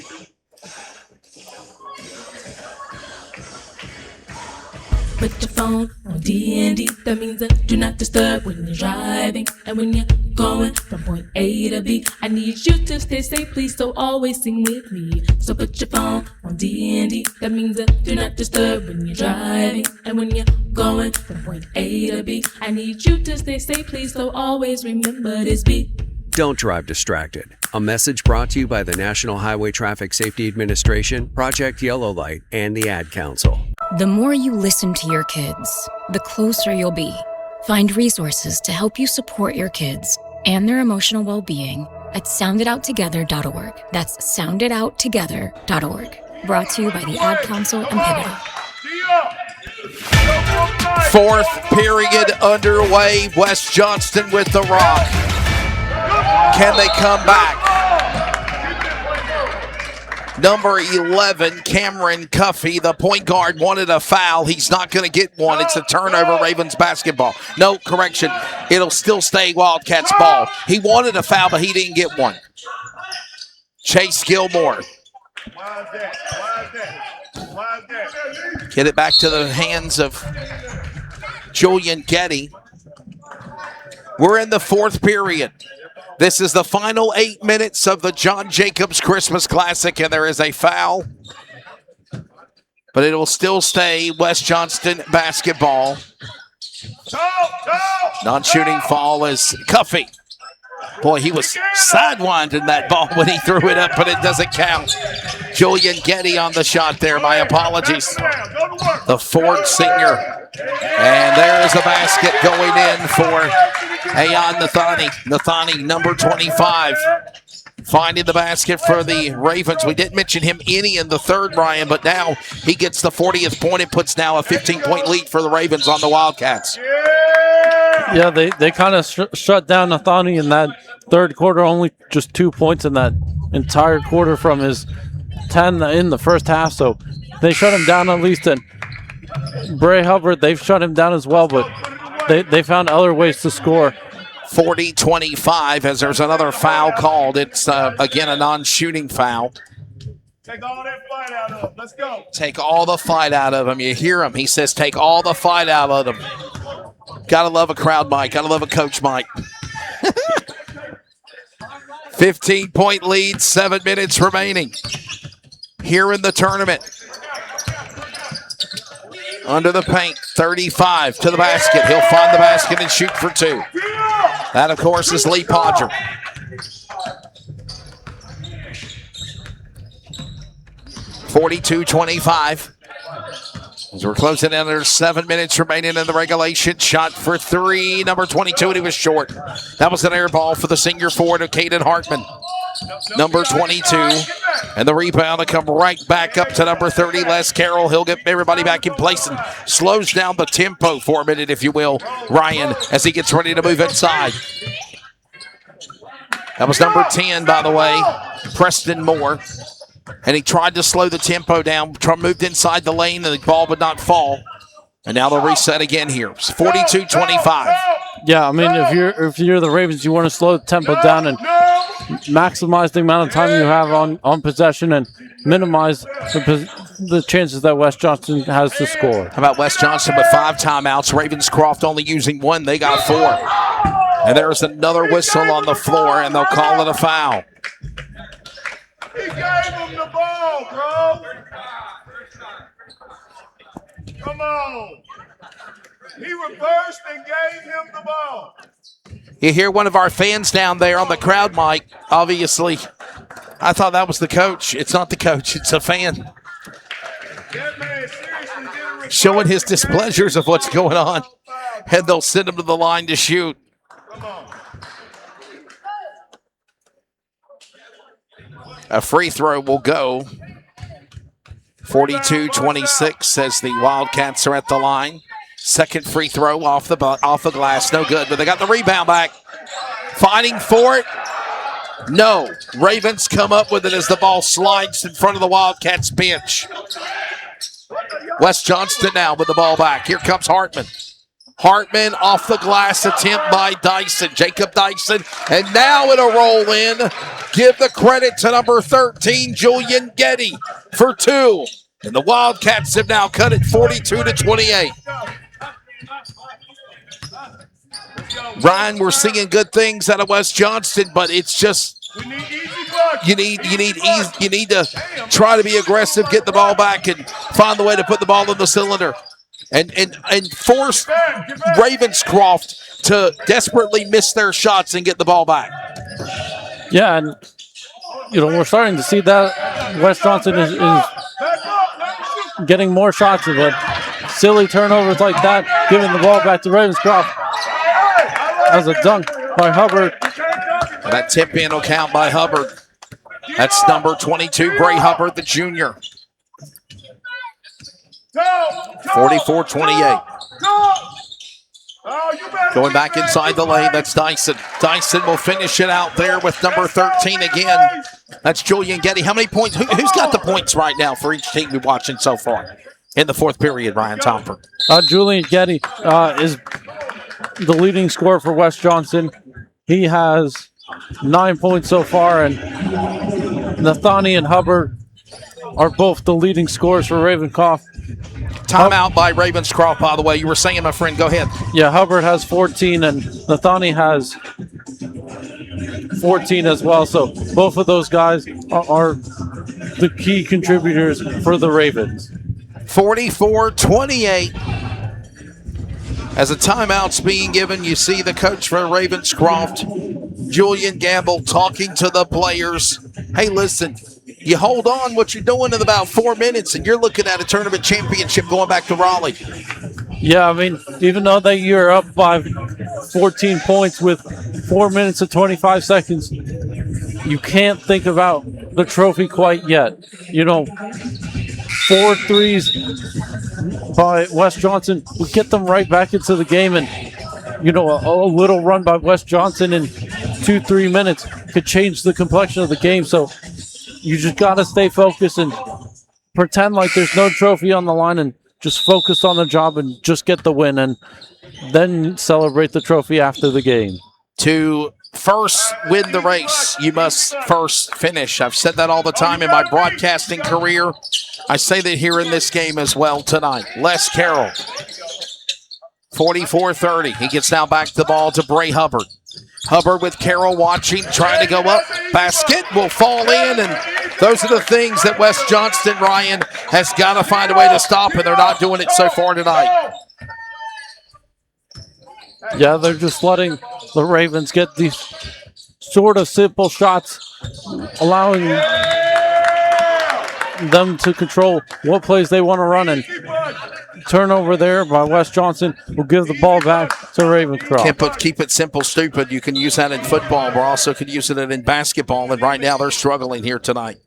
Put your phone on D&D, that means do not disturb when you're driving. And when you're going from point A to B, I need you to stay safe, please, so always sing with me. So put your phone on D&D, that means do not disturb when you're driving. And when you're going from point A to B, I need you to stay safe, please, so always remember this beat. Don't drive distracted. A message brought to you by the National Highway Traffic Safety Administration, Project Yellow Light, and the Ad Council. The more you listen to your kids, the closer you'll be. Find resources to help you support your kids and their emotional well-being at sounditouttogether.org. That's sounditouttogether.org. Brought to you by the Ad Council and Pivotal. Fourth period underway. West Johnston with the rock. Can they come back? Number 11, Cameron Cuffey, the point guard, wanted a foul. He's not going to get one. It's a turnover, Ravens basketball. No, correction. It'll still stay Wildcats ball. He wanted a foul, but he didn't get one. Chase Gilmore. Get it back to the hands of Julian Getty. We're in the fourth period. This is the final 8 minutes of the John Jacobs Christmas Classic, and there is a foul. But it will still stay West Johnston basketball. Non-shooting foul is Cuffey. Boy, he was sidewinding that ball when he threw it up, but it doesn't count. Julian Getty on the shot there. My apologies. The Ford senior. And there is a basket going in for Ayan Nathani. Nathani, number 25, finding the basket for the Ravens. We didn't mention him any in the third, Ryan, but now he gets the 40th point. It puts now a 15-point lead for the Ravens on the Wildcats. Yeah, they kind of shut down Nathani in that third quarter. Only just 2 points in that entire quarter from his 10 in the first half. So they shut him down at least. And Bray Hubbard, they've shut him down as well, but they found other ways to score. 40-25 as there's another foul called. It's, again, a non-shooting foul. Take all that fight out of him. Let's go. Take all the fight out of him. You hear him. He says, take all the fight out of him. Gotta love a crowd mic. Gotta love a coach mic. 15-point lead, 7 minutes remaining. Here in the tournament. Under the paint, 35 to the basket. He'll find the basket and shoot for two. That, of course, is Lee Podger. (42-25). As we're closing in, there's 7 minutes remaining in the regulation. Shot for three, number 22, and he was short. That was an air ball for the senior forward of Caden Hartman. Number 22. And the rebound to come right back up to number 30, Les Carroll. He'll get everybody back in place and slows down the tempo for a minute, if you will, Ryan, as he gets ready to move inside. That was number 10, by the way, Preston Moore. And he tried to slow the tempo down. Trump moved inside the lane, and the ball would not fall. And now they'll reset again here. It's 42-25. Yeah, I mean, if you're the Ravens, you want to slow the tempo down and maximize the amount of time you have on possession and minimize the chances that West Johnston has to score. How about West Johnston with 5 timeouts? Ravenscroft only using 1. They got 4. And there's another whistle on the floor, and they'll call it a foul. He gave him the ball, bro. Come on. He reversed and gave him the ball. You hear one of our fans down there on the crowd mic, obviously. I thought that was the coach. It's not the coach. It's a fan. That man seriously didn't Showing his displeasures of what's going on. And they'll send him to the line to shoot. A free throw will go. 42-26 as the Wildcats are at the line. Second free throw off the glass. No good, but they got the rebound back. Fighting for it. No. Ravens come up with it as the ball slides in front of the Wildcats bench. West Johnston now with the ball back. Here comes Hartman. Hartman off the glass attempt by Dyson. Jacob Dyson. And now it'll roll in. Give the credit to number 13, Julian Getty, for 2. And the Wildcats have now cut it 42-28. Ryan, we're seeing good things out of West Johnston, but it's just you need to try to be aggressive, get the ball back, and find the way to put the ball in the cylinder. And force Ravenscroft to desperately miss their shots and get the ball back. Yeah, and we're starting to see that West Johnston is getting more shots, but silly turnovers like that, giving the ball back to Ravenscroft. As a dunk by Hubbard. That tip in will count by Hubbard. That's number 22, Bray Hubbard, the junior. 44-28. Going back inside the lane, that's Dyson. Dyson will finish it out there with number 13 again. That's Julian Getty. How many points? Who's got the points right now for each team we're watching so far in the fourth period, Ryan Tomper? Julian Getty is the leading scorer for West Johnston. He has 9 points so far, and Nathani and Hubbard are both the leading scorers for Ravenscroft. Timeout by Ravenscroft, by the way. You were saying, my friend, go ahead. Yeah, Hubbard has 14, and Nathani has 14 as well. So both of those guys are the key contributors for the Ravens. 44-28. As a timeout's being given, you see the coach for Ravenscroft, Julian Gamble, talking to the players. Hey, listen, you hold on what you're doing in about 4 minutes, and you're looking at a tournament championship going back to Raleigh. Yeah, I mean, even though that you're up by 14 points with 4 minutes and 25 seconds, you can't think about the trophy quite yet. 4 threes by West Johnston would get them right back into the game, and a little run by West Johnston in 2-3 minutes could change the complexion of the game. So you just got to stay focused and pretend like there's no trophy on the line and just focus on the job and just get the win, and then celebrate the trophy after the game. To first win the race, you must first finish. I've said that all the time in my broadcasting career. I say that here in this game as well tonight. Les Carroll, 44-30. He gets now back the ball to Bray Hubbard. Hubbard with Carroll watching, trying to go up. Basket will fall in, and those are the things that West Johnston, Ryan, has got to find a way to stop, and they're not doing it so far tonight. Yeah, they're just letting the Ravens get these sort of simple shots, allowing them to control what plays they want to run, and turnover there by West Johnston will give the ball back to Ravenscroft. Keep it simple, stupid. You can use that in football. We also could use it in basketball, and right now they're struggling here tonight.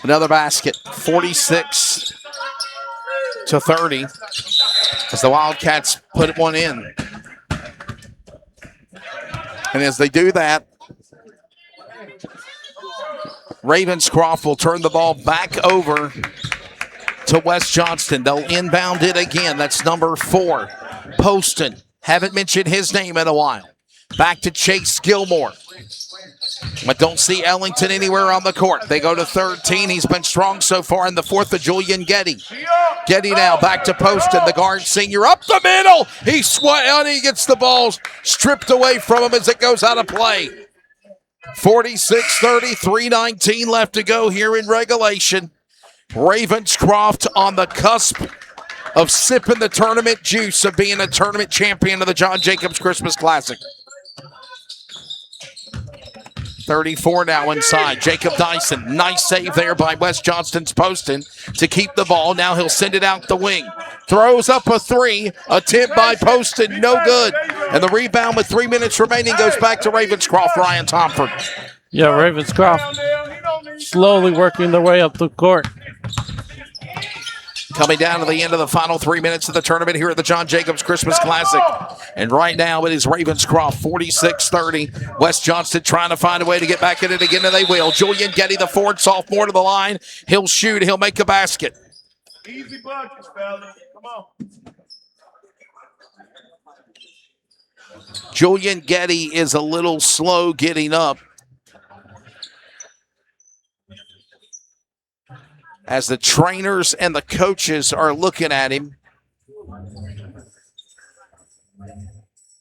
Another basket, 46-30, as the Wildcats put one in. And as they do that, Ravenscroft will turn the ball back over to West Johnston. They'll inbound it again. That's number 4, Poston. Haven't mentioned his name in a while. Back to Chase Gilmore. But don't see Ellington anywhere on the court. They go to 13. He's been strong so far in the fourth to Julian Getty. Getty now back to Poston, the guard senior. Up the middle. He gets the ball stripped away from him as it goes out of play. 46-30, 3:19 left to go here in regulation. Ravenscroft on the cusp of sipping the tournament juice of being a tournament champion of the John Jacobs Christmas Classic. 34 now inside. Jacob Dyson. Nice save there by West Johnston's Poston to keep the ball. Now he'll send it out the wing. Throws up a 3. Attempt by Poston. No good. And the rebound with 3 minutes remaining goes back to Ravenscroft. Ryan Tomford. Yeah, Ravenscroft slowly working their way up the court. Coming down to the end of the final 3 minutes of the tournament here at the John Jacobs Christmas Classic. And right now it is Ravenscroft 46-30. West Johnston trying to find a way to get back in it again, and they will. Julian Getty, the forward sophomore, to the line. He'll shoot. He'll make a basket. Easy buckets, fellas. Come on. Julian Getty is a little slow getting up, as the trainers and the coaches are looking at him.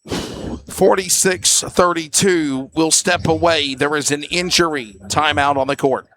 46-32 will step away. There is an injury timeout on the court.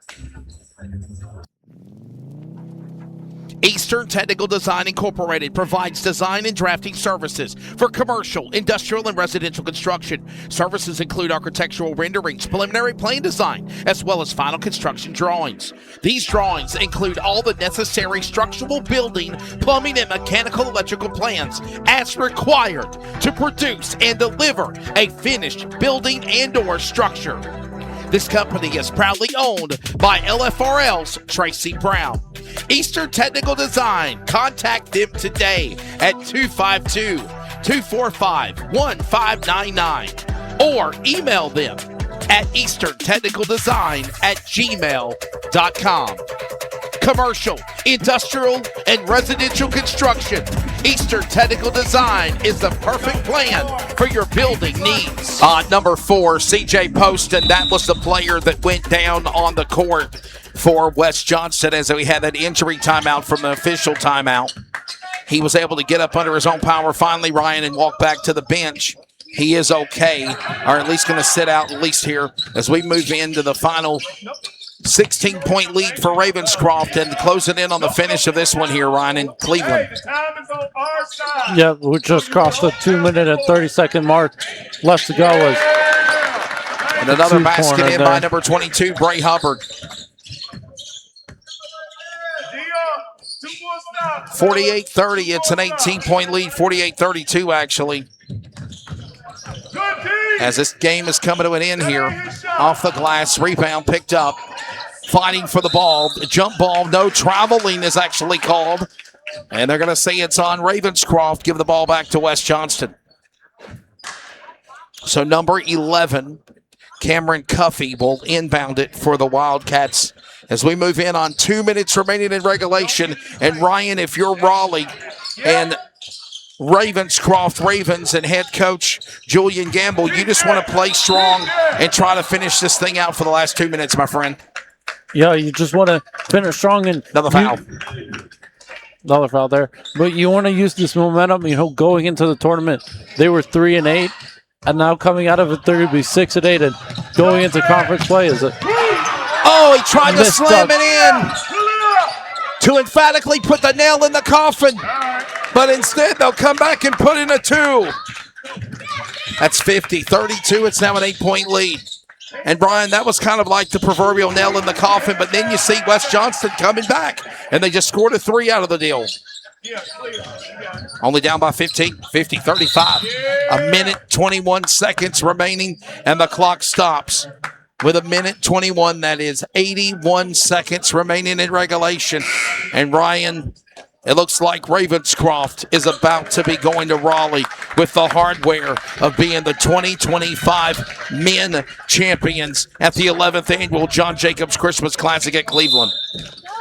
Eastern Technical Design Incorporated provides design and drafting services for commercial, industrial, and residential construction. Services include architectural renderings, preliminary plan design, as well as final construction drawings. These drawings include all the necessary structural, building, plumbing, and mechanical electrical plans as required to produce and deliver a finished building and/or structure. This company is proudly owned by LFRL's Tracy Brown. Eastern Technical Design. Contact them today at 252-245-1599 or email them at easterntechnicaldesign@gmail.com. Commercial, industrial, and residential construction. Eastern Technical Design is the perfect plan for your building needs. Number 4, CJ Poston. That was the player that went down on the court for West Johnston as we had that injury timeout from the official timeout. He was able to get up under his own power finally, Ryan, and walk back to the bench. He is okay, or at least going to sit out at least here as we move into the final 16-point lead for Ravenscroft and closing in on the finish of this one here, Ryan, in Cleveland. Yeah, we just crossed the 2-minute and 30-second mark. Left to go. And another basket in by number 22, Bray Hubbard. 48-30, it's an 18-point lead, 48-32 actually. As this game is coming to an end here. Off the glass, rebound picked up. Fighting for the ball. The jump ball, no traveling is actually called. And they're going to say it's on Ravenscroft. Give the ball back to West Johnston. So number 11, Cameron Cuffey, will inbound it for the Wildcats as we move in on 2 minutes remaining in regulation. And Ryan, if you're Raleigh and Ravenscroft Ravens and head coach Julian Gamble, you just want to play strong and try to finish this thing out for the last 2 minutes, my friend. Yeah, you just want to finish strong. And another foul. Another foul there. But you want to use this momentum, going into the tournament. They were 3-8, and now coming out of it, they're going to be 6-8, and going into conference play is it? Oh, he tried to slam it in to emphatically put the nail in the coffin. But instead, they'll come back and put in a 2. That's 50-32. It's now an 8-point lead. And, Brian, that was kind of like the proverbial nail in the coffin, but then you see West Johnston coming back, and they just scored a 3 out of the deal. Only down by 15, 50-35. A minute, 21 seconds remaining, and the clock stops. With a minute 21, that is 81 seconds remaining in regulation. And, Ryan, It looks like Ravenscroft is about to be going to Raleigh with the hardware of being the 2025 men champions at the 11th annual John Jacobs Christmas Classic at Cleveland.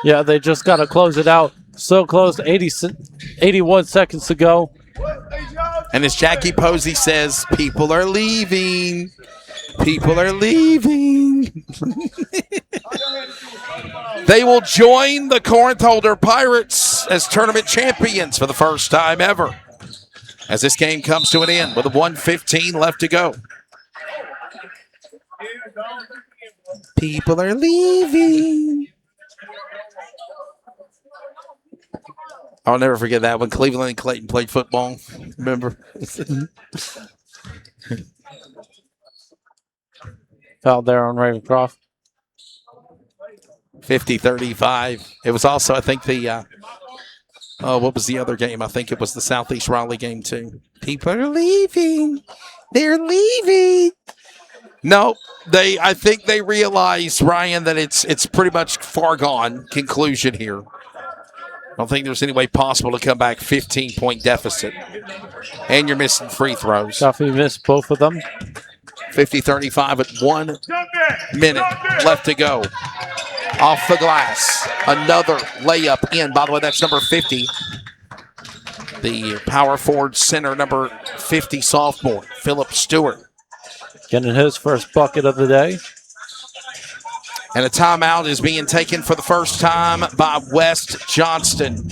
Yeah, they just got to close it out. So close, 81 seconds to go. And as Jackie Posey says, people are leaving. People are leaving. They will join the Corinth Holder Pirates as tournament champions for the first time ever, as this game comes to an end with 1:15 left to go. People are leaving. I'll never forget that when Cleveland and Clayton played football. Remember? Foul there on Ravenscroft. 50-35. It was also, I think, the what was the other game? I think it was the Southeast Raleigh game, too. People are leaving. They're leaving. No, I think they realize, Ryan, that it's pretty much far gone conclusion here. I don't think there's any way possible to come back 15-point deficit. And you're missing free throws. Duffy missed both of them. 50-35 with 1 minute left to go. Off the glass. Another layup in. By the way, that's number 50. The power forward center, number 50 sophomore, Philip Stewart. Getting his first bucket of the day. And a timeout is being taken for the first time by West Johnston.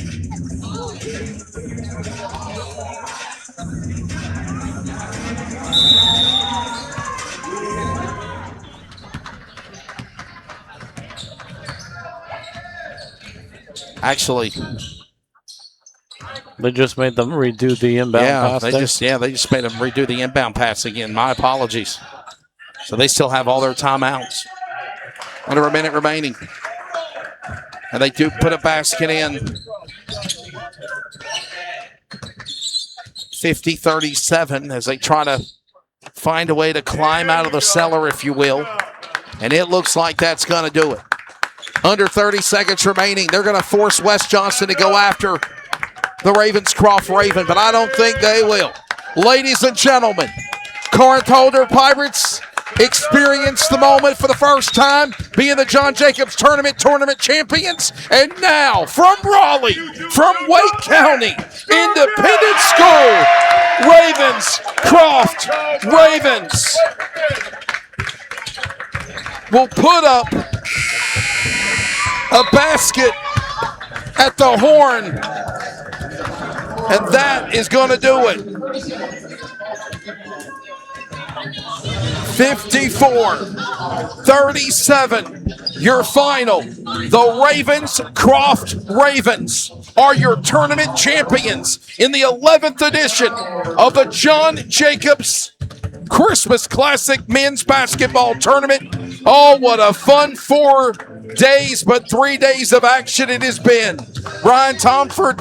Actually, they just made them redo the inbound pass. They just made them redo the inbound pass again. My apologies. So they still have all their timeouts. Under a minute remaining. And they do put a basket in. 50-37 as they try to find a way to climb out of the cellar, if you will. And it looks like that's going to do it. Under 30 seconds remaining. They're going to force West Johnston to go after the Ravenscroft Raven, but I don't think they will. Ladies and gentlemen, Corinth Holder Pirates experience the moment for the first time, being the John Jacobs tournament champions. And now, from Raleigh, from Wake County, independent school, Ravenscroft Ravens will put up a basket at the horn, and that is going to do it. 54-37, your final. The Ravenscroft Ravens are your tournament champions in the 11th edition of the John Jacobs Christmas Classic Men's Basketball Tournament. Oh, what a fun 4 days, but 3 days of action it has been. Ryan Tomford,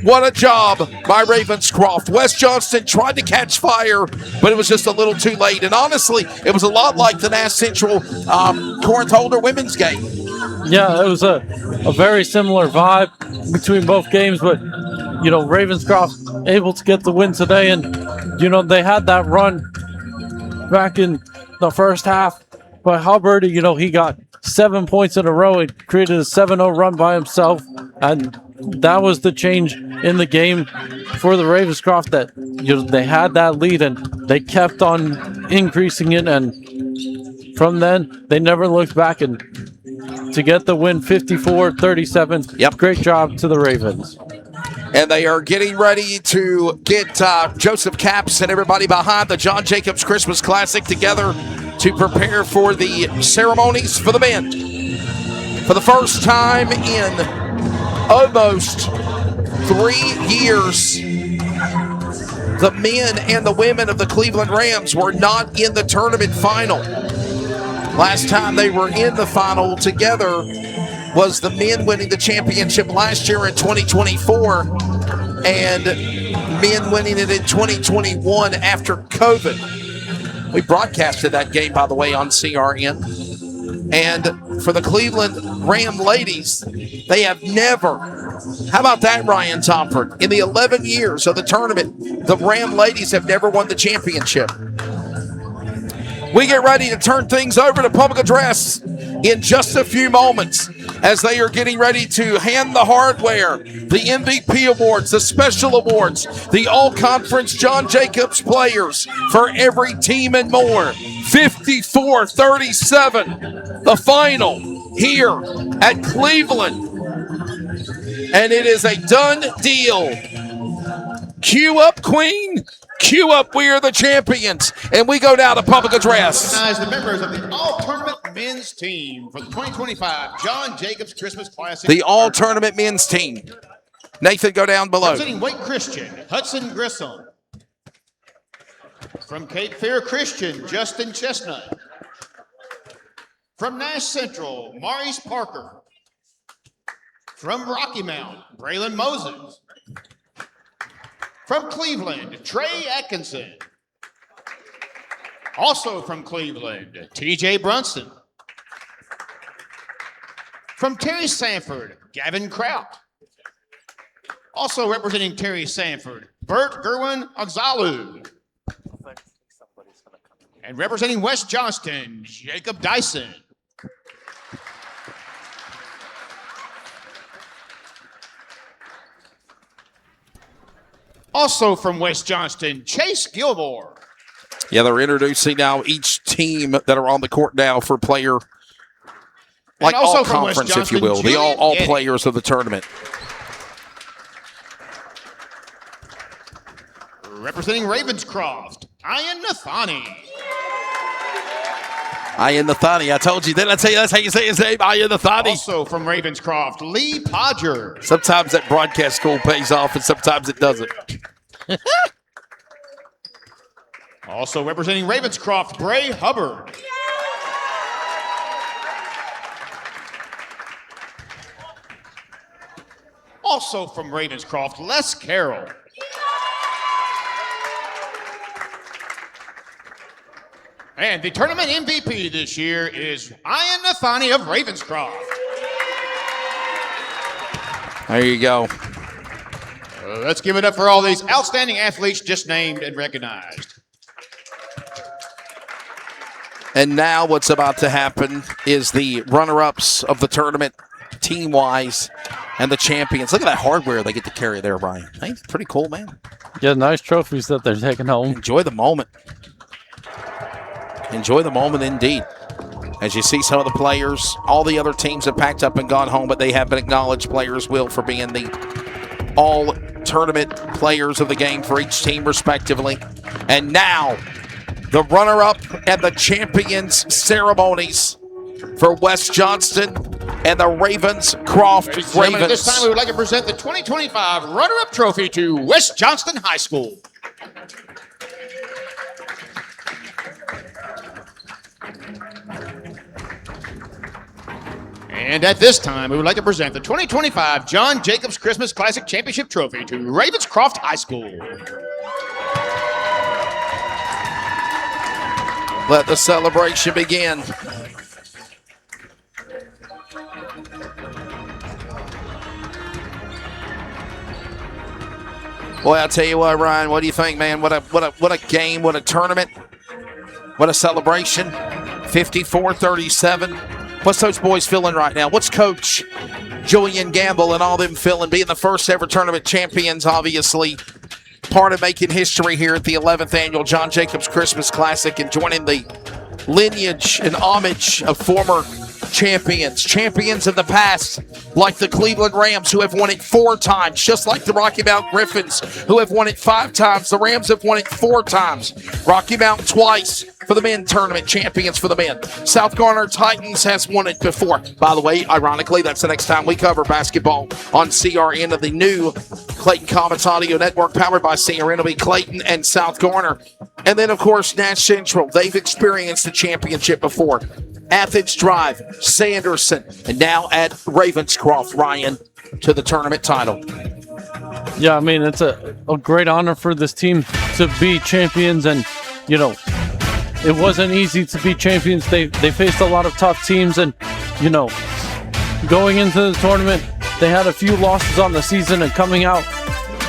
what a job by Ravenscroft. West Johnston tried to catch fire, but it was just a little too late. And honestly, it was a lot like the Nash Central Corinth Holder women's game. Yeah, it was a very similar vibe between both games, but, Ravenscroft able to get the win today. And, they had that run back in the first half. But Hubbard, he got 7 points in a row. He created a 7-0 run by himself. And that was the change in the game for the Ravenscroft, that they had that lead and they kept on increasing it. And from then, they never looked back. And to get the win 54-37, yep. Great job to the Ravens. And they are getting ready to get Joseph Capps and everybody behind the John Jacobs Christmas Classic together to prepare for the ceremonies for the men. For the first time in almost 3 years, the men and the women of the Cleveland Rams were not in the tournament final. Last time they were in the final together was the men winning the championship last year in 2024 and men winning it in 2021 after COVID. We broadcasted that game, by the way, on CRN. And for the Cleveland Ram ladies, they have never, how about that, Ryan Tomford? In the 11 years of the tournament, the Ram ladies have never won the championship. We get ready to turn things over to public address in just a few moments as they are getting ready to hand the hardware, the MVP awards, the special awards, the all-conference John Jacobs players for every team and more. 54-37, the final here at Cleveland. And it is a done deal. Cue up, Queen. Cue up, we are the champions. And we go down to public address. Recognize the members of the all-tournament men's team for the 2025 John Jacobs Christmas Classic. The all-tournament men's team. Nathan, go down below. Representing Wake Christian, Hudson Grissom. From Cape Fear Christian, Justin Chestnut. From Nash Central, Maurice Parker. From Rocky Mount, Braylon Moses. From Cleveland, Trey Atkinson. Also from Cleveland, TJ Brunson. From Terry Sanford, Gavin Kraut. Also representing Terry Sanford, Bert Gerwin Ogzalu. And representing West Johnston, Jacob Dyson. Also from West Johnston, Chase Gilmore. Yeah, they're introducing now each team that are on the court now for player, like also all from West conference, if you Johnston, will, the all Julian players of the tournament. Representing Ravenscroft, Ian Nathani. Ian Nathani, I told you. Didn't I tell you that's how you say his name? Ian Nathani. Also from Ravenscroft, Lee Podger. Sometimes that broadcast school pays off and sometimes it doesn't. Also representing Ravenscroft, Bray Hubbard. Also from Ravenscroft, Les Carroll. And the tournament MVP this year is Ian Nathani of Ravenscroft. There you go. Let's give it up for all these outstanding athletes just named and recognized. And now what's about to happen is the runner-ups of the tournament, team-wise, and the champions. Look at that hardware they get to carry there, Brian. Hey, pretty cool, man. Yeah, nice trophies that they're taking home. Enjoy the moment. Enjoy the moment indeed. As you see some of the players, all the other teams have packed up and gone home, but they have been acknowledged, players will, for being the all-tournament players of the game for each team respectively. And now, the runner-up and the champions ceremonies for West Johnston and the Ravenscroft Ravens. At this time, we would like to present the 2025 runner-up trophy to West Johnston High School. And at this time, we would like to present the 2025 John Jacobs Christmas Classic Championship Trophy to Ravenscroft High School. Let the celebration begin. Boy, I'll tell you what, Ryan, what do you think, man? What a game, what a tournament, what a celebration. 54-37. What's those boys feeling right now? What's Coach Julian Gamble and all them feeling? Being the first ever tournament champions, obviously. Part of making history here at the 11th annual John Jacobs Christmas Classic and joining the lineage and homage of former champions of the past, like the Cleveland Rams, who have won it 4 times, just like the Rocky Mount Griffins, who have won it 5 times. The Rams have won it 4 times. Rocky Mount twice for the men tournament champions for the men. South Garner Titans has won it before. By the way, ironically, that's the next time we cover basketball on CRN of the new Clayton Comets Audio Network, powered by CRN. It'll be Clayton and South Garner. And then, of course, Nash Central. They've experienced the championship before. Athens Drive, Sanderson, and now at Ravenscroft, Ryan, to the tournament title. Yeah, I mean, it's a great honor for this team to be champions and, you know, it wasn't easy to be champions. They faced a lot of tough teams, and going into the tournament, they had a few losses on the season, and coming out,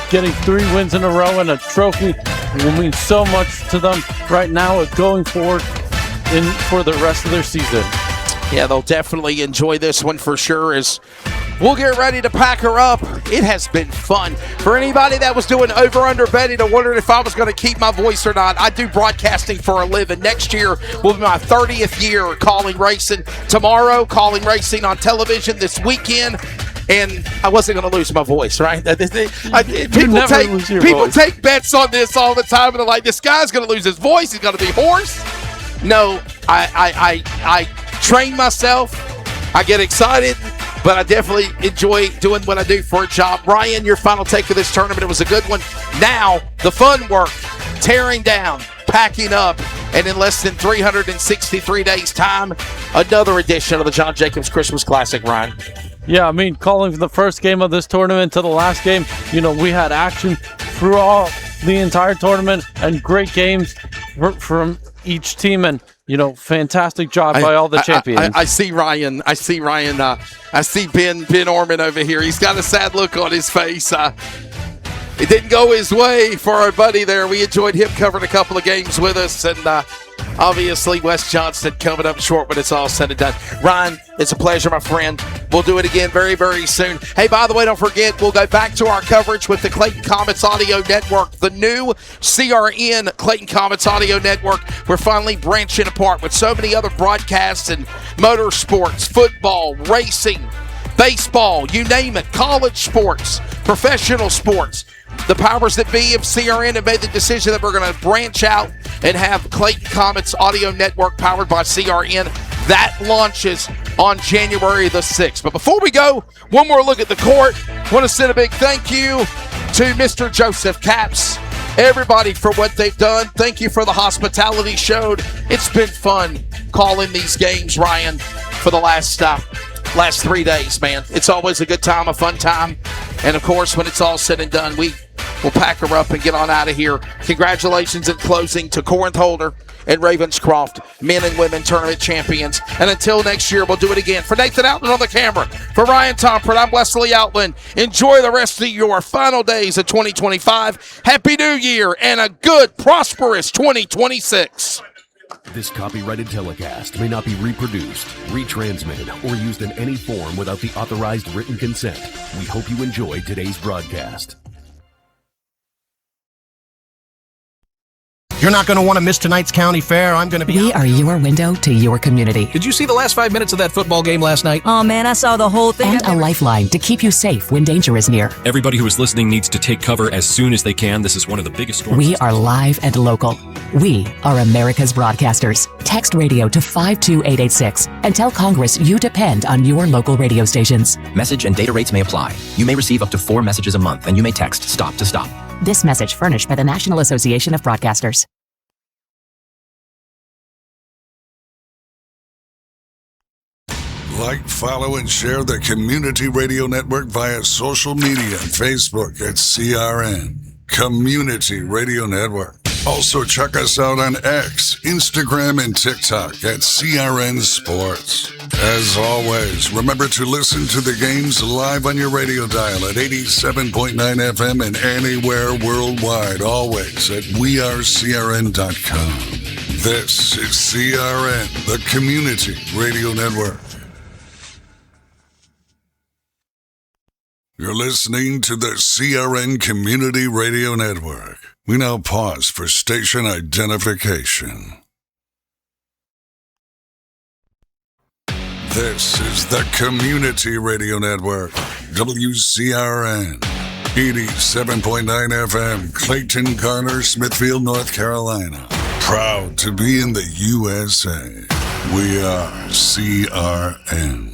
getting 3 wins in a row and a trophy will mean so much to them right now going forward for the rest of their season. Yeah, they'll definitely enjoy this one for sure as we'll get ready to pack her up. It has been fun. For anybody that was doing over-under betting and wondering if I was going to keep my voice or not, I do broadcasting for a living. Next year will be my 30th year calling racing. Tomorrow, calling racing on television. This weekend, and I wasn't going to lose my voice, right? People take bets on this all the time, and they're like, this guy's going to lose his voice. He's going to be hoarse. No, I train myself. I get excited, but I definitely enjoy doing what I do for a job. Ryan, your final take of this tournament, it was a good one. Now, the fun work, tearing down, packing up, and in less than 363 days' time, another edition of the John Jacobs Christmas Classic, Ryan. Yeah, I mean, calling from the first game of this tournament to the last game, we had action throughout the entire tournament and great games from each team, and fantastic job by all the champions. I see Ryan. I see Ben Orman over here. He's got a sad look on his face. It didn't go his way for our buddy there. We enjoyed him covering a couple of games with us, and obviously Wes Johnston coming up short when it's all said and done. Ryan, it's a pleasure, my friend. We'll do it again very, very soon. Hey, by the way, don't forget, we'll go back to our coverage with the Clayton Comets Audio Network, the new CRN Clayton Comets Audio Network. We're finally branching apart with so many other broadcasts and motorsports, football, racing, baseball, you name it, college sports, professional sports. The powers that be of CRN have made the decision that we're going to branch out and have Clayton Comets Audio Network powered by CRN. That launches on January the 6th. But before we go, one more look at the court. Want to send a big thank you to Mr. Joseph Capps, everybody for what they've done. Thank you for the hospitality showed. It's been fun calling these games, Ryan, for the last 3 days, man. It's always a good time, a fun time. And, of course, when it's all said and done, we will pack her up and get on out of here. Congratulations in closing to Corinth Holder and Ravenscroft, men and women tournament champions. And until next year, we'll do it again. For Nathan Outland on the camera, for Ryan Tompert, I'm Wesley Outland. Enjoy the rest of your final days of 2025. Happy New Year and a good, prosperous 2026. This copyrighted telecast may not be reproduced, retransmitted, or used in any form without the authorized written consent. We hope you enjoyed today's broadcast. You're not going to want to miss tonight's county fair. I'm going to be... We are your window to your community. Did you see the last 5 minutes of that football game last night? Oh, man, I saw the whole thing. And a lifeline to keep you safe when danger is near. Everybody who is listening needs to take cover as soon as they can. This is one of the biggest storms. We are live and local. We are America's broadcasters. Text radio to 52886 and tell Congress you depend on your local radio stations. Message and data rates may apply. You may receive up to 4 messages a month, and you may text STOP to STOP. This message furnished by the National Association of Broadcasters. Like, follow, and share the Community Radio Network via social media, Facebook at CRN. Community Radio Network. Also check us out on X, Instagram, and TikTok at CRN Sports. As always, remember to listen to the games live on your radio dial at 87.9 FM and anywhere worldwide, always at wearecrn.com. This is CRN, the Community Radio Network. You're listening to the CRN Community Radio Network. We now pause for station identification. This is the Community Radio Network, WCRN, 87.9 FM, Clayton, Garner, Smithfield, North Carolina. Proud to be in the USA. We are CRN.